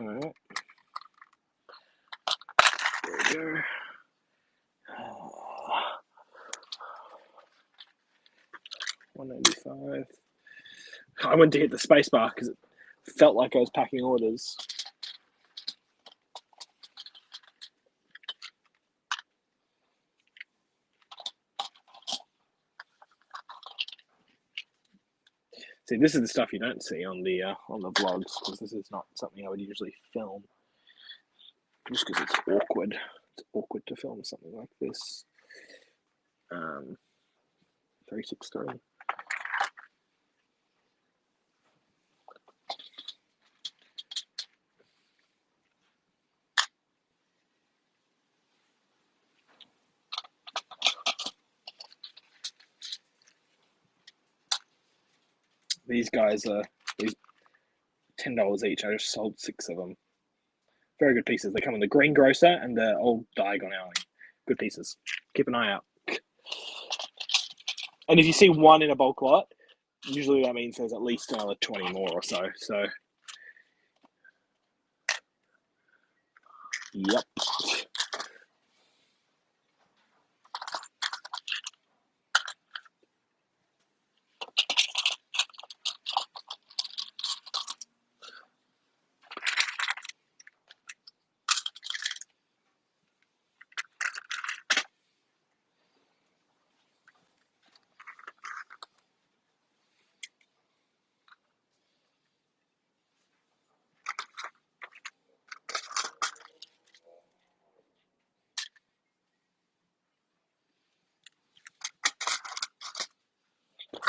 All right. There we go. 195. I went to hit the spacebar because it felt like I was packing orders. See, this is the stuff you don't see on the vlogs, because this is not something I would usually film. Just because it's awkward. It's awkward to film something like this. 363. These guys are $10 each. I just sold 6 of them. Very good pieces. They come in the green grocer and the old Diagon Alley. Good pieces. Keep an eye out. And if you see one in a bulk lot, usually that means there's at least another 20 more or so. So, yep.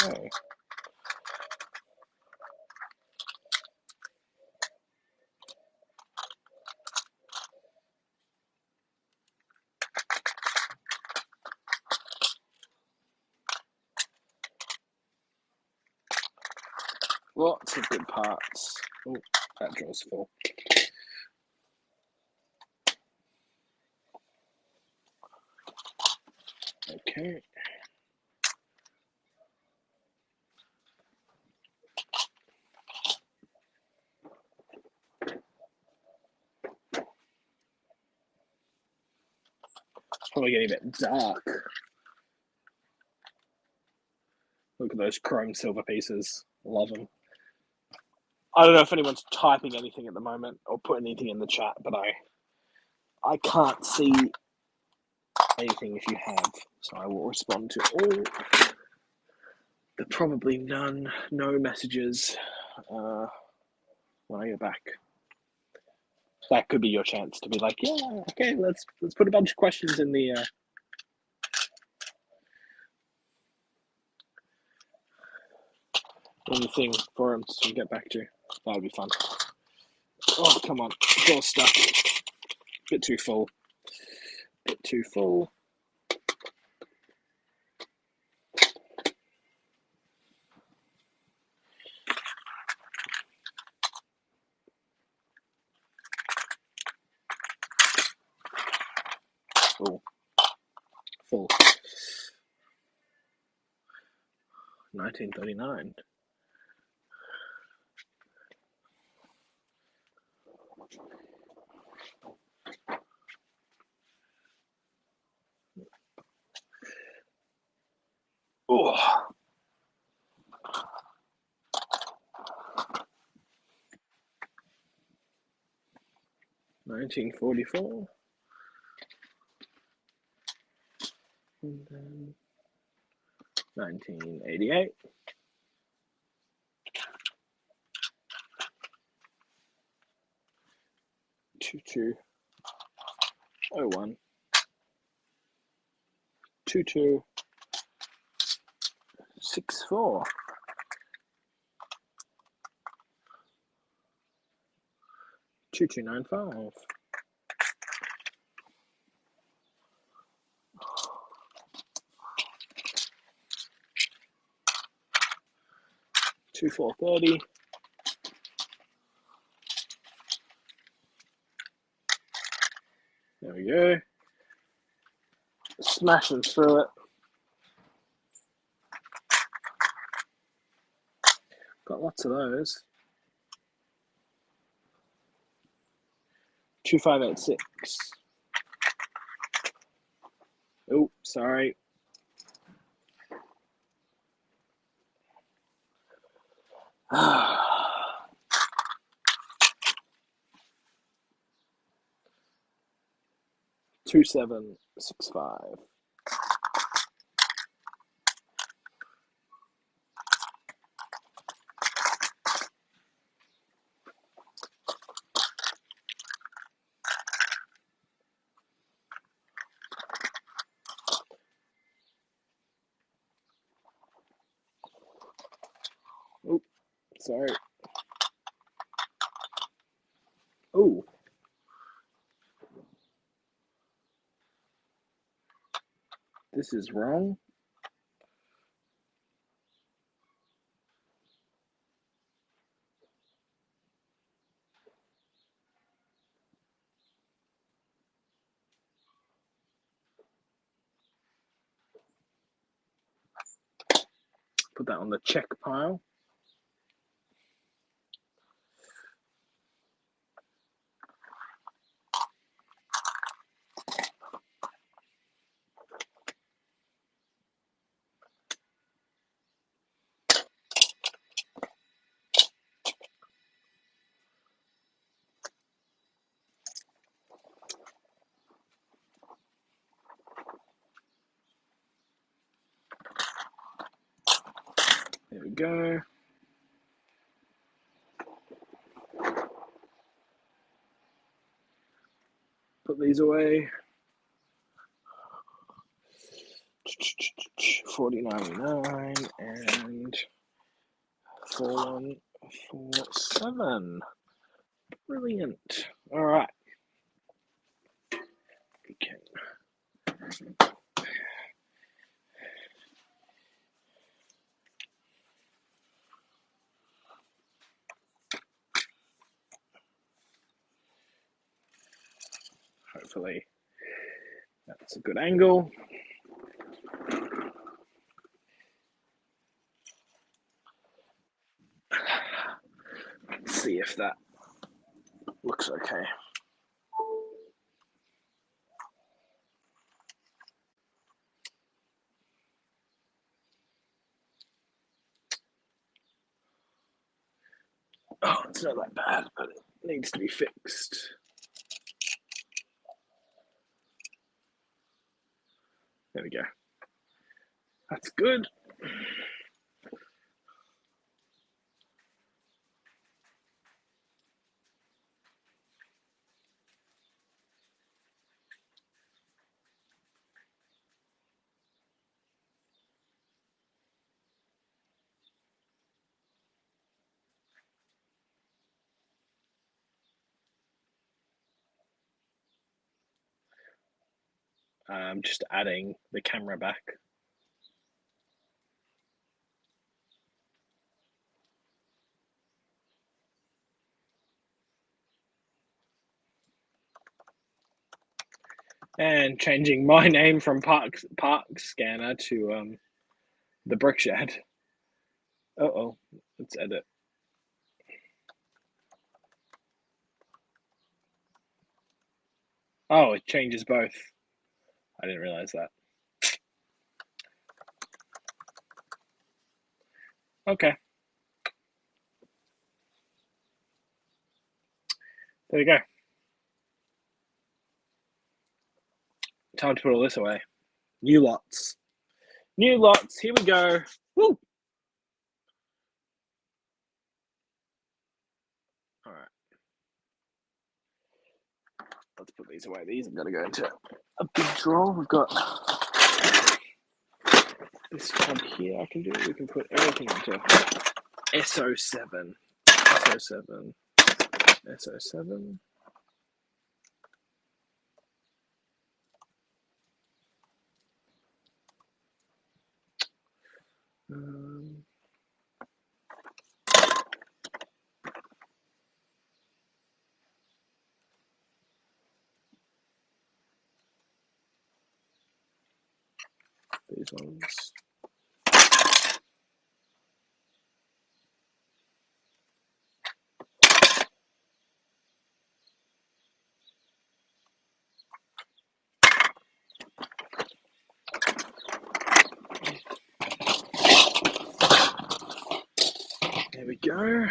Okay. Lots of good parts. Oh, that draw's full. Okay. It's probably getting a bit dark. Look at those chrome silver pieces. Love them. I don't know if anyone's typing anything at the moment or putting anything in the chat, but I can't see anything if you have. So I will respond to all. There are probably no messages when I get back. That could be your chance to be like, yeah, okay, let's put a bunch of questions in the thing for him to get back to. That would be fun. Oh, come on. It's all stuck. Bit too full. Bit too full. Full. Full. 1939. Oh. $1944. And then 1988. 2201. 2264. 2295. 2430. There we go. Smashing through it. Got lots of those. 2586. Oh, sorry. Two 765. Oh, sorry. Oh. This is wrong. Put that on the check pile. There we go. Put these away. 40.99 and 4147. Brilliant. All right. Okay. Hopefully that's a good angle. Let's see if that looks okay. Oh, it's not that bad, but it needs to be fixed. There we go. That's good. Just adding the camera back. And changing my name from Park Scanner to the BrickShed. Uh-oh, let's edit. Oh, it changes both. I didn't realize that. Okay. There we go. Time to put all this away. New lots. New lots. Here we go. Woo! All right. Let's put these away. These are going to go into a big drawer. We've got this tab here I can do. We can put everything into SO7. SO7. SO7. These ones. we go.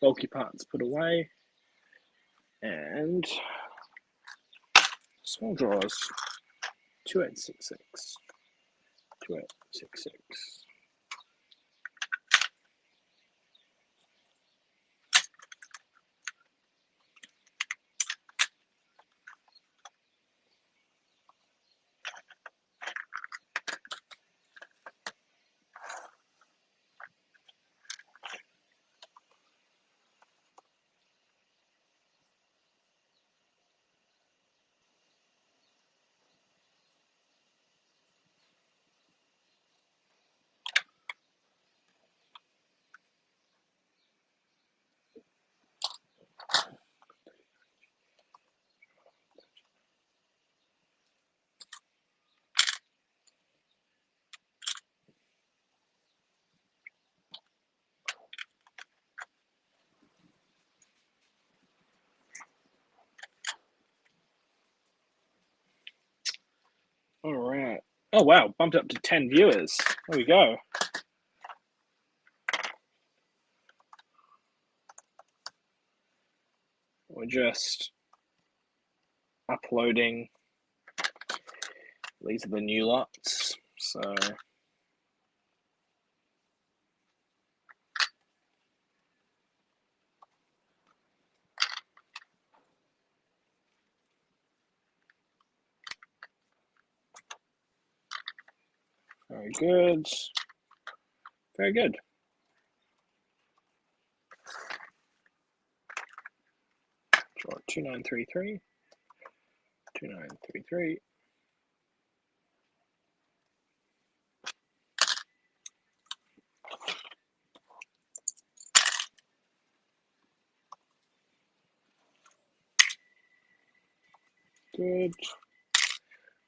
Bulky parts put away. And small drawers. 2866. 2866. All right. Oh, wow. Bumped up to 10 viewers. There we go. We're just uploading. These are the new lots. So very good. Very good. Draw 2933. 2933. Good.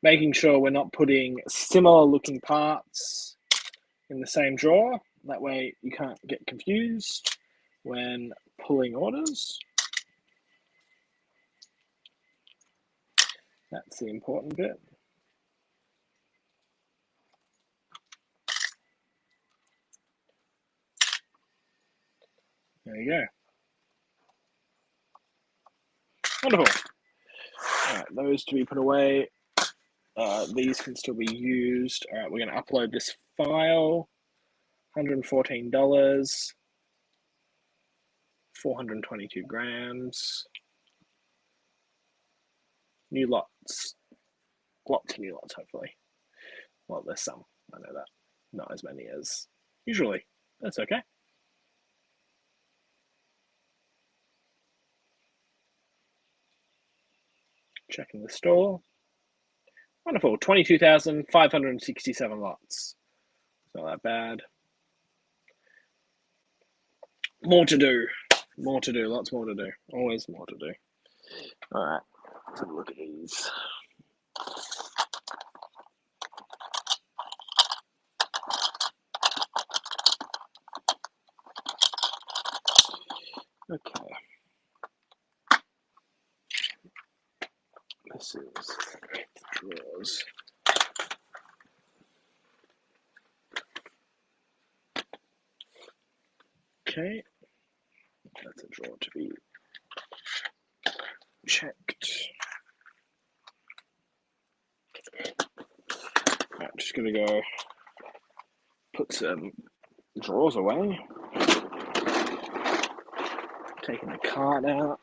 Making sure we're not putting similar looking parts in the same drawer. That way you can't get confused when pulling orders. That's the important bit. There you go. Wonderful. All right, those to be put away. These can still be used. All right, we're going to upload this file. $114. 422 grams. New lots. Lots of new lots, hopefully. Well, there's some. I know that. Not as many as usually. That's okay. Checking the store. Wonderful. 22,567 lots. It's not that bad. More to do. More to do. Lots more to do. Always more to do. All right. Let's have a look at these. Okay. This is drawers. Okay. That's a drawer to be checked. Right, just gonna go put some drawers away. Taking the card out.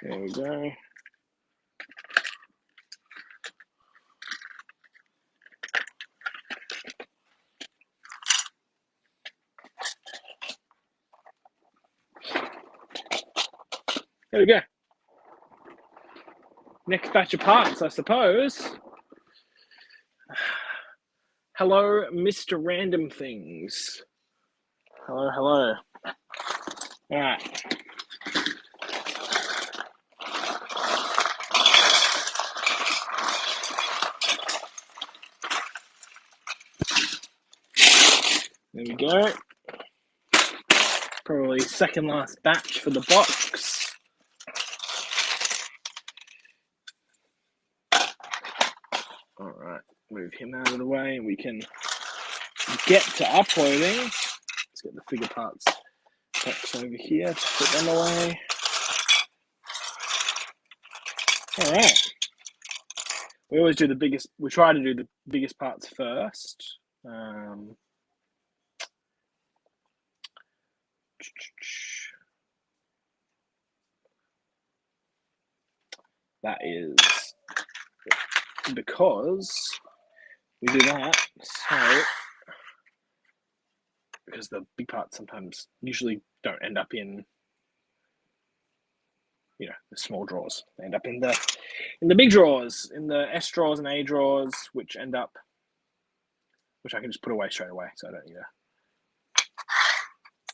There we go. There we go. Next batch of parts, I suppose. Hello, Mr. Random Things. Hello, hello. All right. There we go. Probably second last batch for the box. All right, move him out of the way and we can get to uploading. Let's get the figure parts box over here to put them away. All right. We always do the biggest, we try to do the biggest parts first. That is because we do that, so, because the big parts sometimes usually don't end up in, you know, the small drawers. They end up in the big drawers, in the S drawers and A drawers, which end up, which I can just put away straight away, so I don't need to.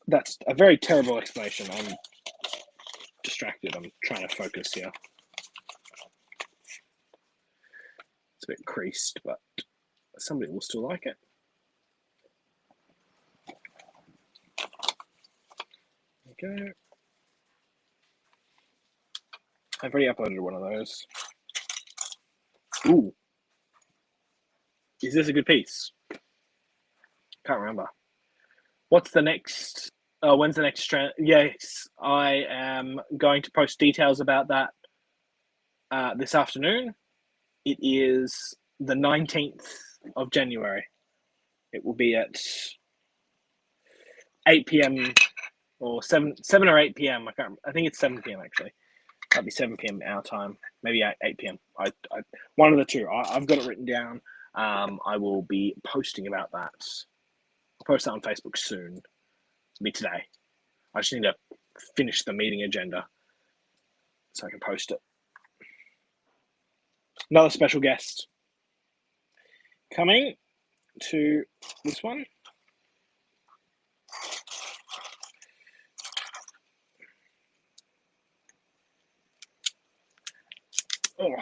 That's a very terrible explanation. I'm distracted. I'm trying to focus here. It's a bit creased, but somebody will still like it. There we go. I've already uploaded one of those. Ooh. Is this a good piece? Can't remember. What's the next? When's the next strand? Yes, I am going to post details about that this afternoon. It is the 19th of January. It will be at 8 p.m. or 7 or 8 p.m. I think it's 7 p.m. actually. That'd be 7 p.m. our time, maybe 8 p.m. One of the two. I've got it written down. I will be posting about that. I'll post that on Facebook soon. It'll be today. I just need to finish the meeting agenda so I can post it. Another special guest coming to this one. Oh.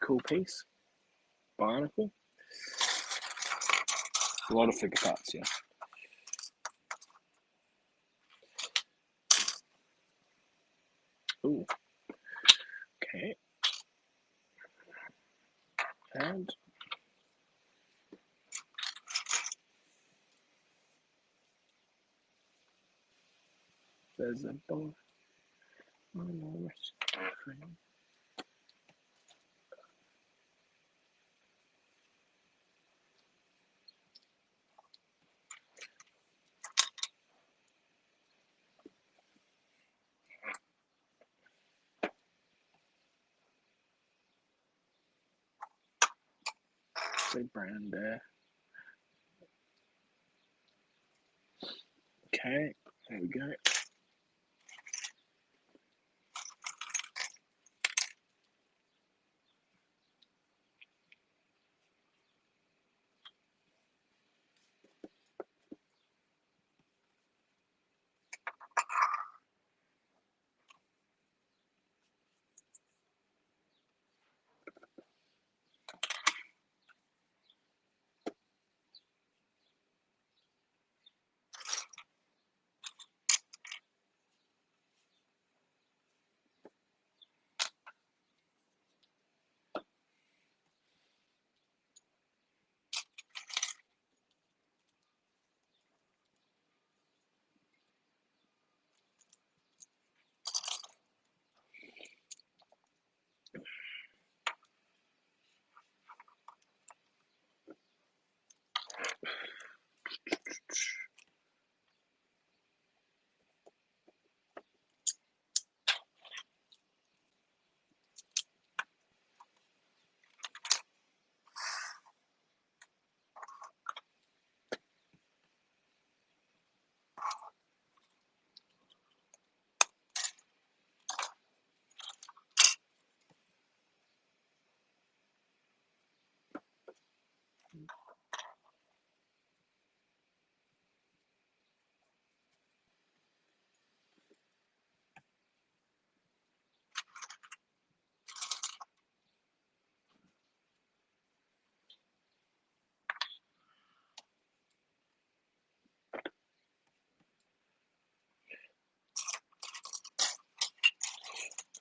Cool piece. Barnacle. A lot of figure parts here. Ooh. Okay. And there's a ball. Oh, no, say brand there. Okay, there we go.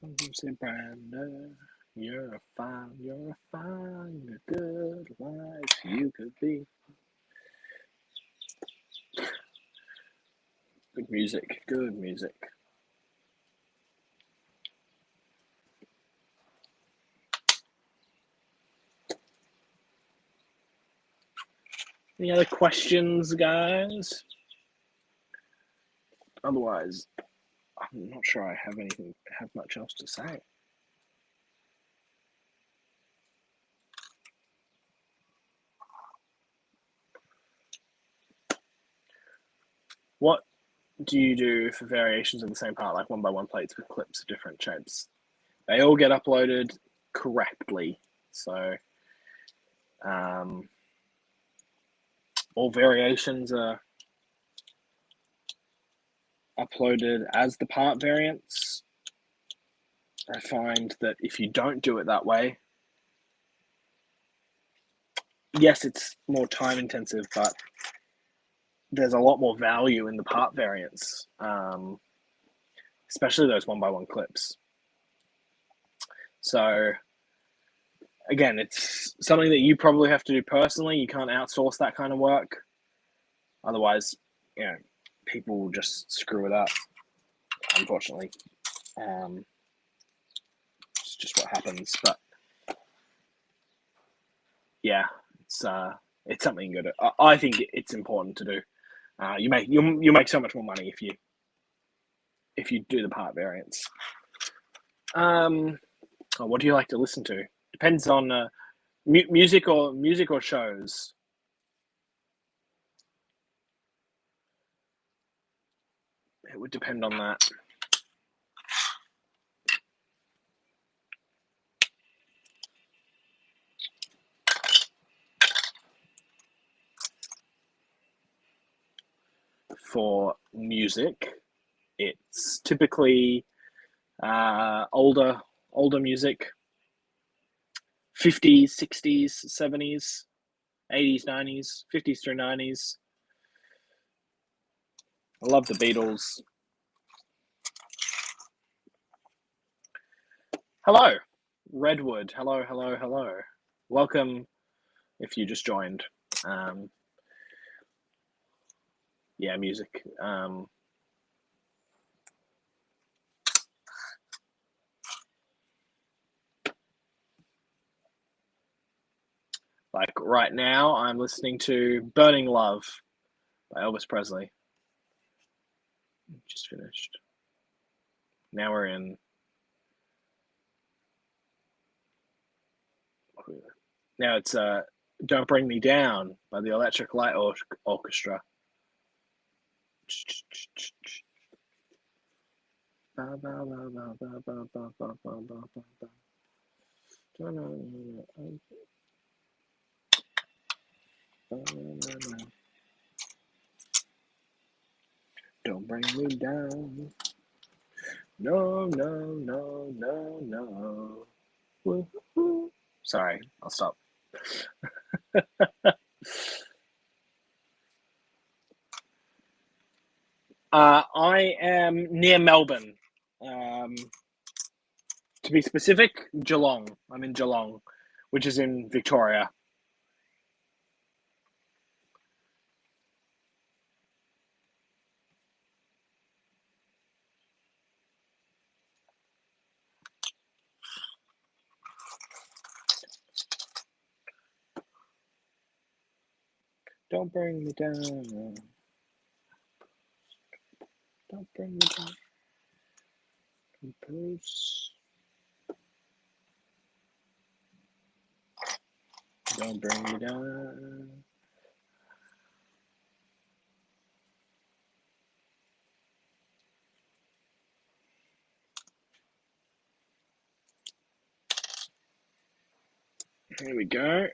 Some people say, Brandon, you're a fine, good wife you could be. Good music, good music. Any other questions, guys? Otherwise, I'm not sure I have much else to say. What do you do for variations of the same part, like 1x1 plates with clips of different shapes? They all get uploaded correctly. So all variations are uploaded as the part variants. I find that if you don't do it that way, yes, it's more time intensive, but there's a lot more value in the part variants, especially those 1x1 clips. So again, it's something that you probably have to do personally. You can't outsource that kind of work. Otherwise, people will just screw it up, unfortunately. It's just what happens. But yeah, it's something good. I think it's important to do. You'll make so much more money if you do the part variants. What do you like to listen to? Depends on music or shows. It would depend on that. For music, it's typically older music, 50s, 60s, 70s, 80s, 90s, 50s through 90s. I love the Beatles. Hello, Redwood. Hello. Welcome if you just joined. Yeah, music. Like right now, I'm listening to Burning Love by Elvis Presley. Just finished. Now we're in. Now it's Don't Bring Me Down by the Electric Light Orchestra. Don't bring me down. No. Woo-hoo. Sorry, I'll stop. I am near Melbourne. To be specific, Geelong. I'm in Geelong, which is in Victoria. Don't bring me down. Don't bring me down. Bruce. Don't bring me down. Here we go.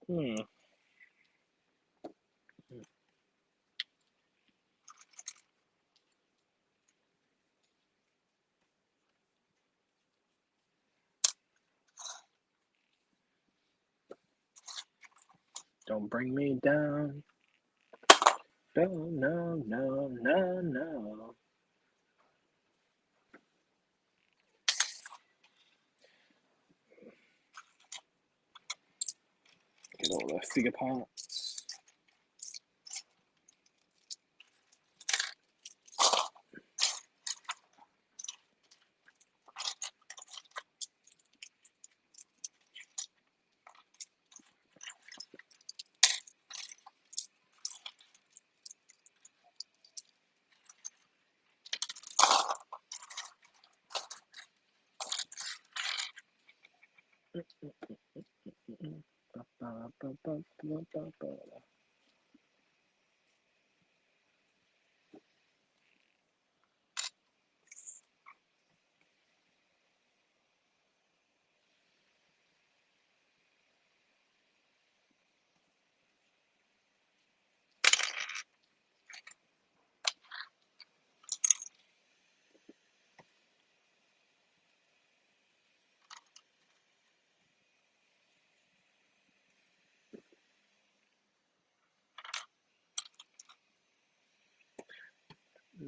Hmm. Don't bring me down. No. Get all the figure parts.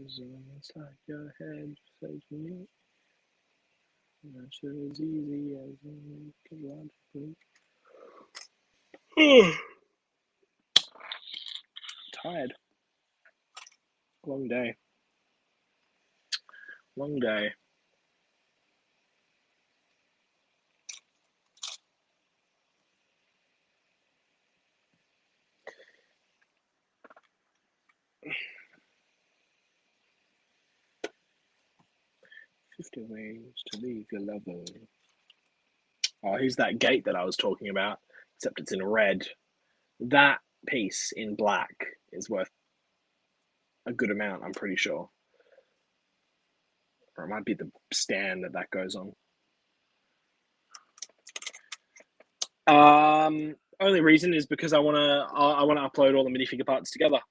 Zoom inside your head, says me. Not sure as easy as you could logically. Tired. Long day. Long day. "50 ways to leave your lover." Oh, here's that gate that I was talking about, except it's in red. That piece in black is worth a good amount, I'm pretty sure. Or it might be the stand that goes on. Only reason is because I wanna upload all the minifigure parts together.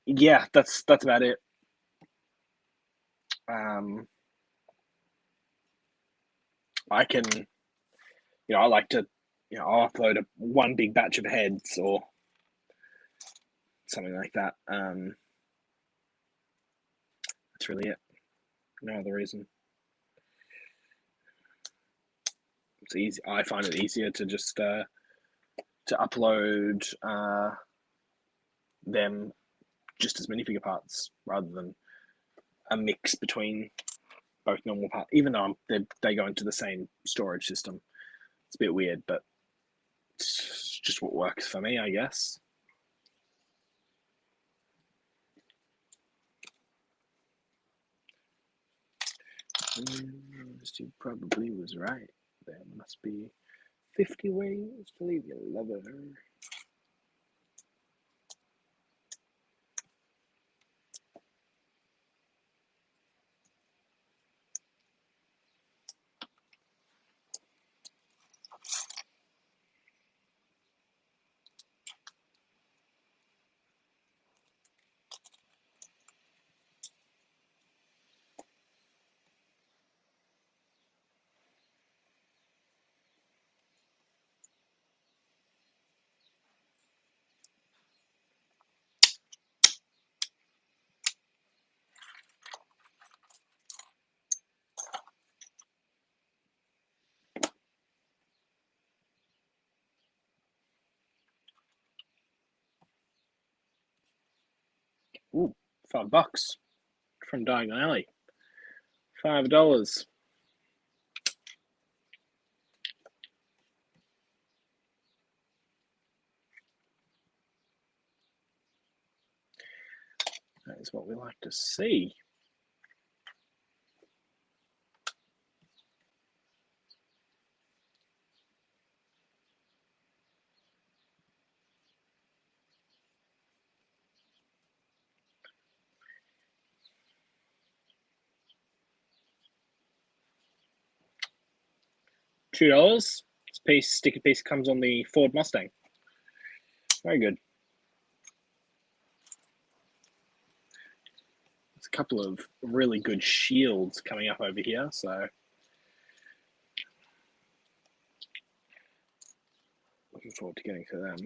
Yeah, that's about it. I can, I like to, I'll upload one big batch of heads or something like that. That's really it. No other reason. It's easy. I find it easier to just to upload them just as minifigure parts rather than a mix between both normal parts. Even though they go into the same storage system, it's a bit weird, but it's just what works for me, I guess. You probably was right. There must be 50 ways to leave your lover. Ooh, $5 from Diagon Alley. $5. That is what we like to see. $2. This sticker piece comes on the Ford Mustang. Very good. There's a couple of really good shields coming up over here, so looking forward to getting to them.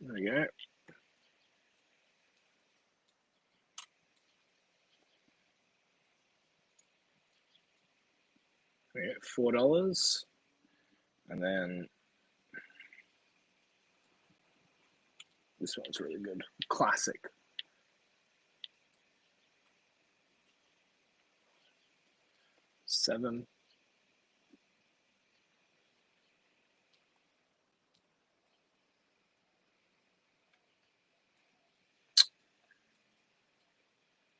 There we go. We get $4, and then this one's really good. Classic. $7.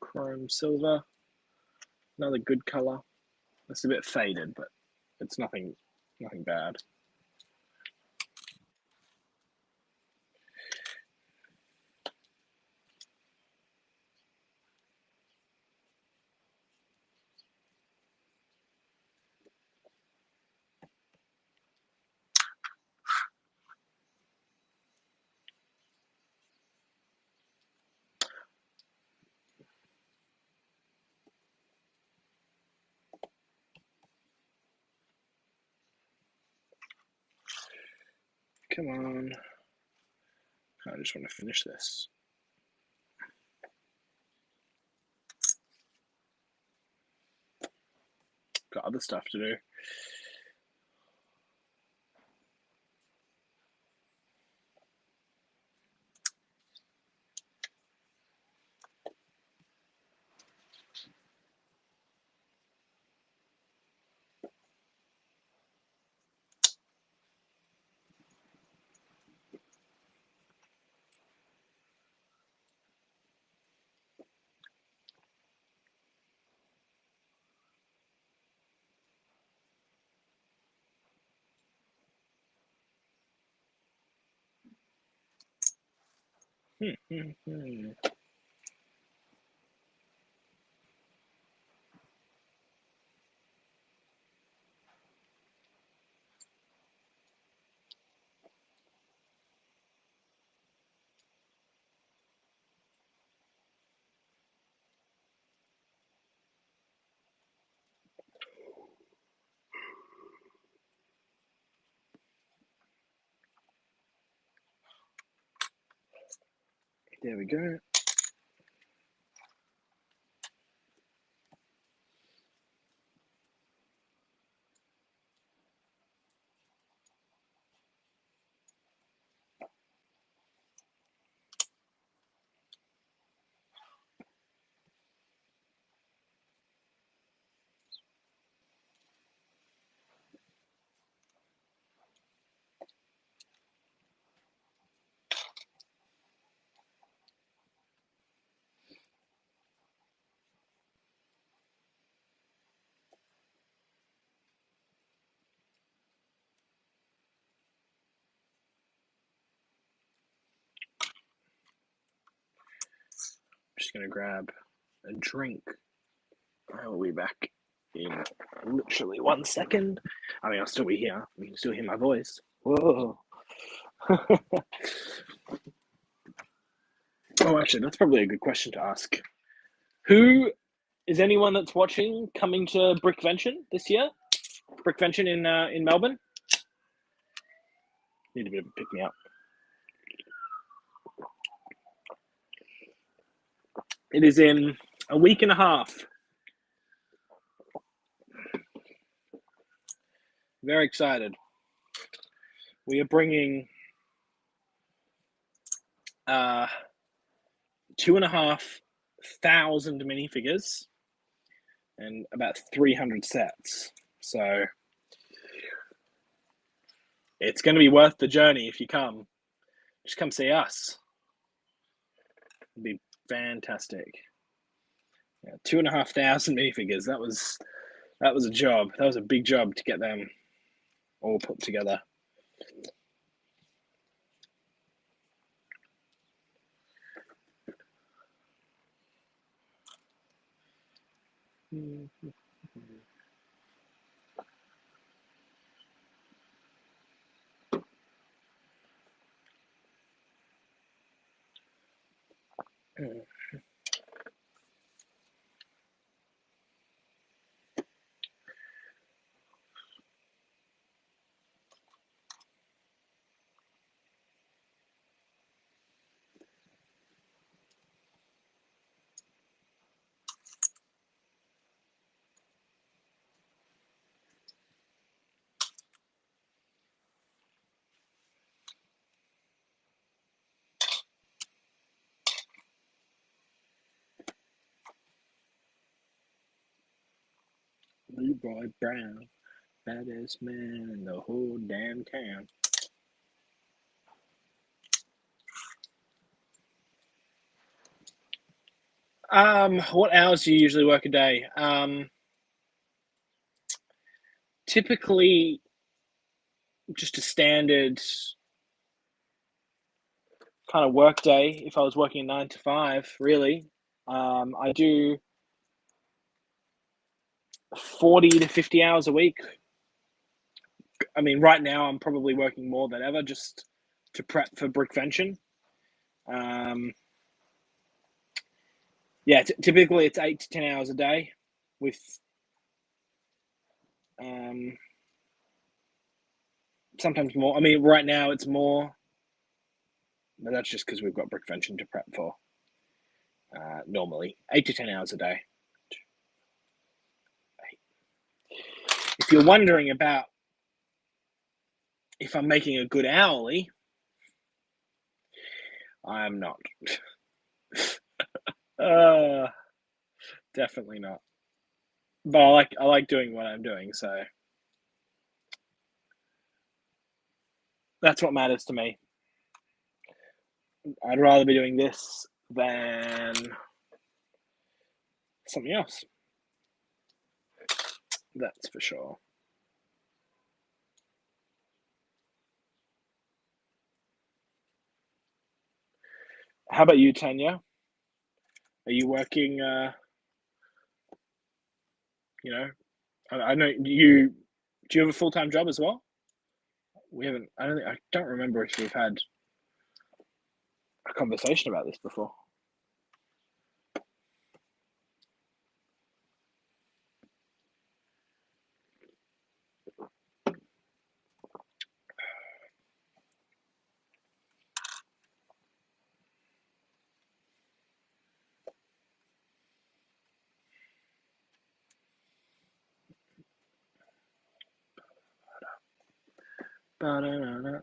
Chrome silver. Another good color. It's a bit faded, but it's nothing bad. Come on. I just want to finish this. Got other stuff to do. There we go. Just gonna grab a drink. I will be back in literally 1 second. I mean, I'll still be here. You can still hear my voice. Whoa. Oh, actually, that's probably a good question to ask. Who is anyone that's watching coming to Brickvention this year? Brickvention in Melbourne. Need a bit of a pick me up. It is in a week and a half. Very excited. We are bringing 2,500 minifigures and about 300 sets. So it's going to be worth the journey if you come. Just come see us. It'd be fantastic. Yeah, 2,500 minifigures. That was a job. That was a big job to get them all put together. Leroy Brown, baddest man in the whole damn town. What hours do you usually work a day? Typically just a standard kind of work day if I was working 9 to 5, really. I do 40 to 50 hours a week. I mean, right now I'm probably working more than ever just to prep for Brickvention. Yeah, typically it's 8 to 10 hours a day with sometimes more. I mean, right now it's more, but that's just because we've got Brickvention to prep for. Normally 8 to 10 hours a day. If you're wondering about if I'm making a good hourly, I am not. Definitely not. But I like doing what I'm doing, so that's what matters to me. I'd rather be doing this than something else. That's for sure. How about you, Tanya? Are you working? You know, I know you. Do you have a full-time job as well? We haven't. I don't. I don't remember if we've had a conversation about this before. Ba-da-da-da.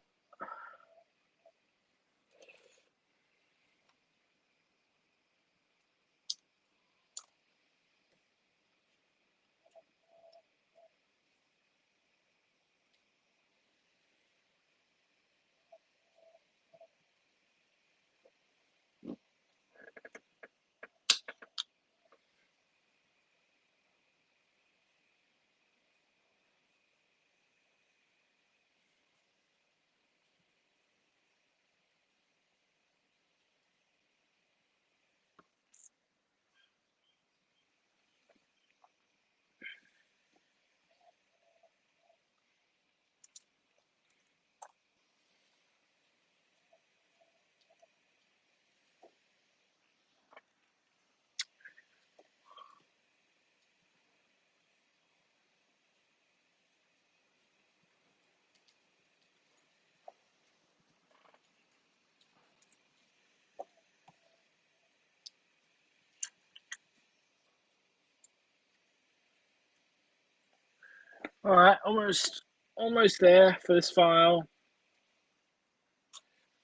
All right, almost there for this file.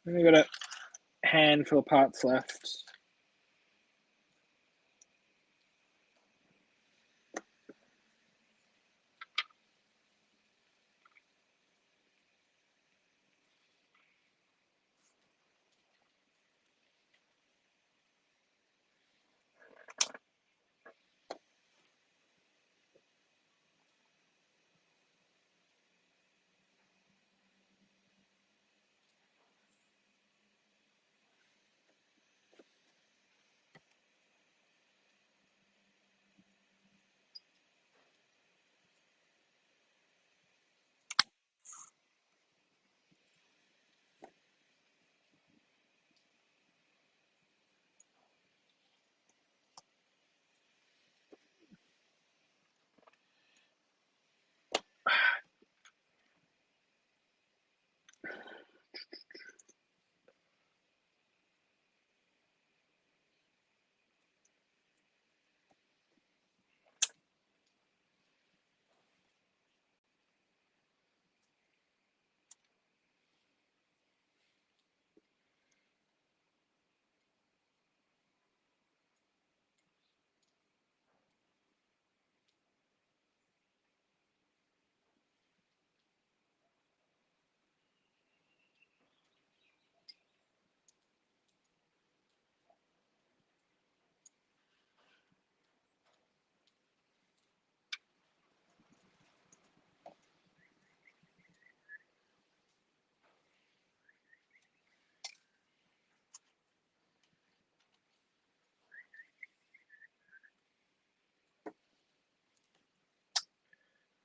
We've got a handful of parts left.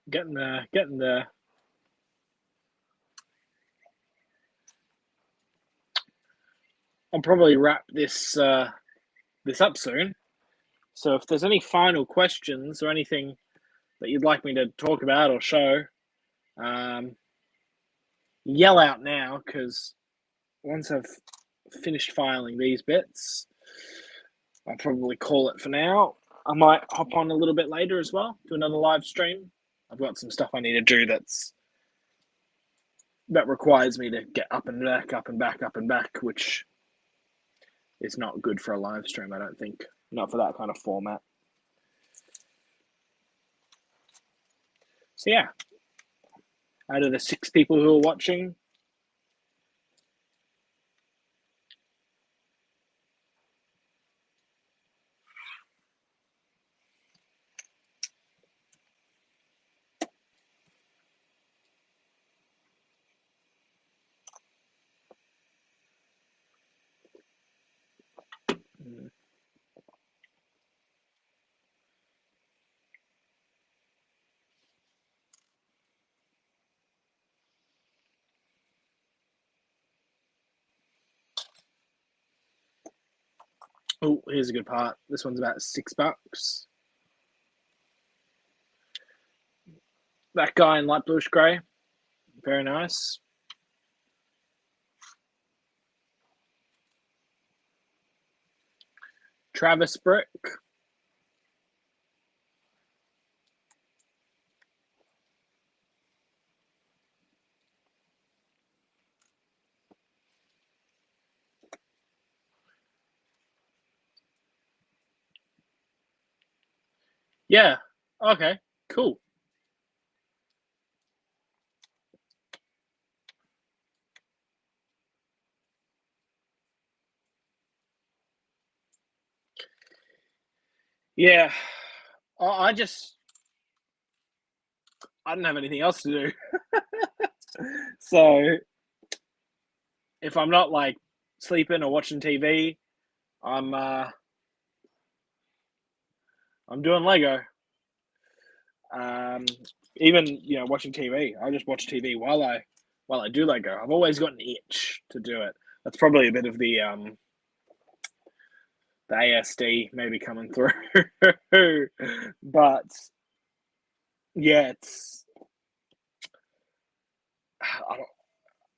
Getting there. I'll probably wrap this this up soon. So if there's any final questions or anything that you'd like me to talk about or show, yell out now, because once I've finished filing these bits, I'll probably call it for now. I might hop on a little bit later as well, do another live stream. I've got some stuff I need to do that requires me to get up and back, up and back, up and back, which is not good for a live stream, I don't think. Not for that kind of format. So yeah, out of the 6 people who are watching, oh, here's a good part. This one's about $6. That guy in light bluish grey, very nice. Travis brick. Yeah. Okay. Cool. Yeah. I don't have anything else to do. So if I'm not like sleeping or watching TV, I'm doing Lego. Even watching TV. I just watch TV while I do Lego. I've always got an itch to do it. That's probably a bit of the ASD maybe coming through. But yeah,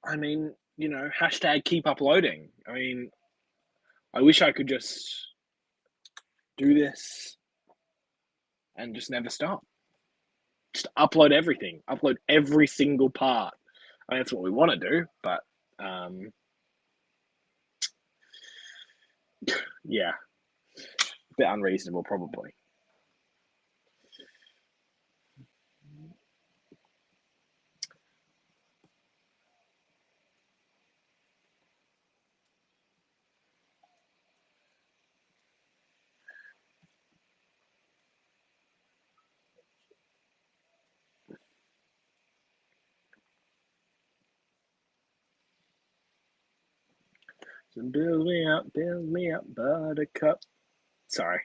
I mean, hashtag keep uploading. I mean, I wish I could just do this and just never stop. Just upload everything, upload every single part. I mean, that's what we want to do, but yeah, a bit unreasonable probably. So build me up, buttercup. Sorry,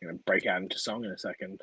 I'm gonna break out into song in a second.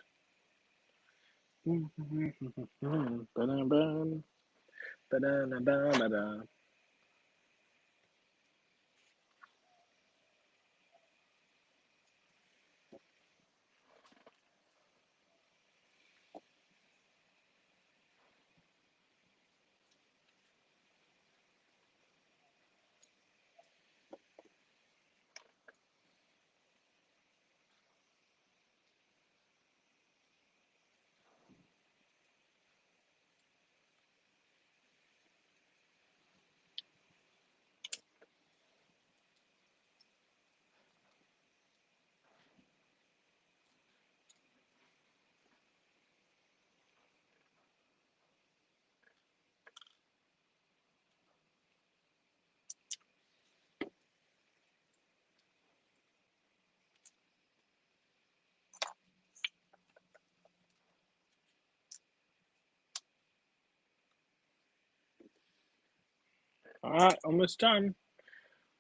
All right, almost done.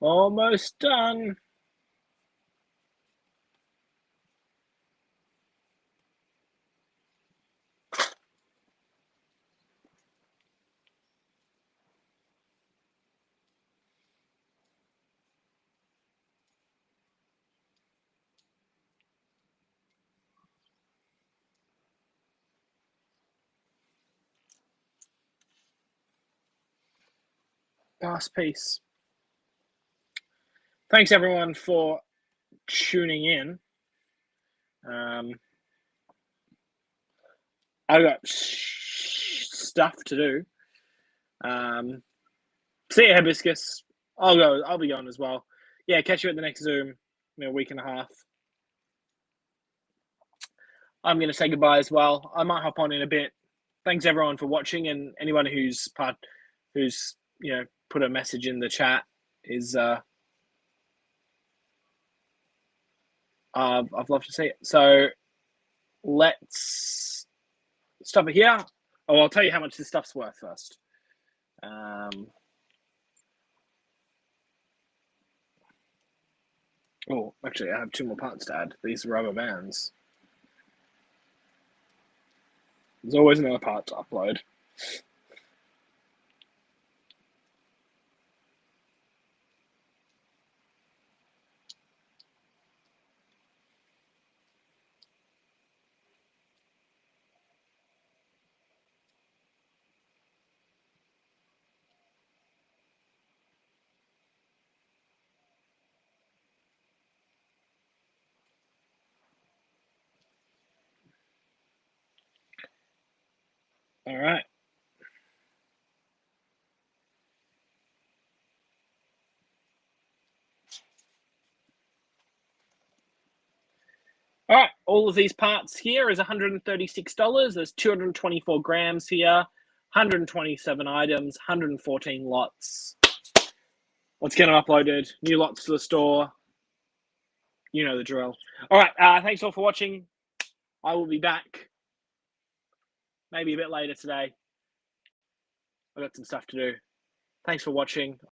Almost done. Last piece. Thanks everyone for tuning in. I've got stuff to do. See you, Hibiscus. I'll be going as well. Yeah, catch you at the next Zoom in a week and a half. I'm going to say goodbye as well. I might hop on in a bit. Thanks everyone for watching, and anyone who's put a message in the chat is I've loved to see it. So let's stop it here. Oh, I'll tell you how much this stuff's worth first. Oh, actually, I have 2 more parts to add. These rubber bands. There's always another part to upload. All right. All right, all of these parts here is $136. There's 224 grams here, 127 items, 114 lots. Let's get them uploaded. New lots to the store. You know the drill. All right, thanks all for watching. I will be back maybe a bit later today. I've got some stuff to do. Thanks for watching.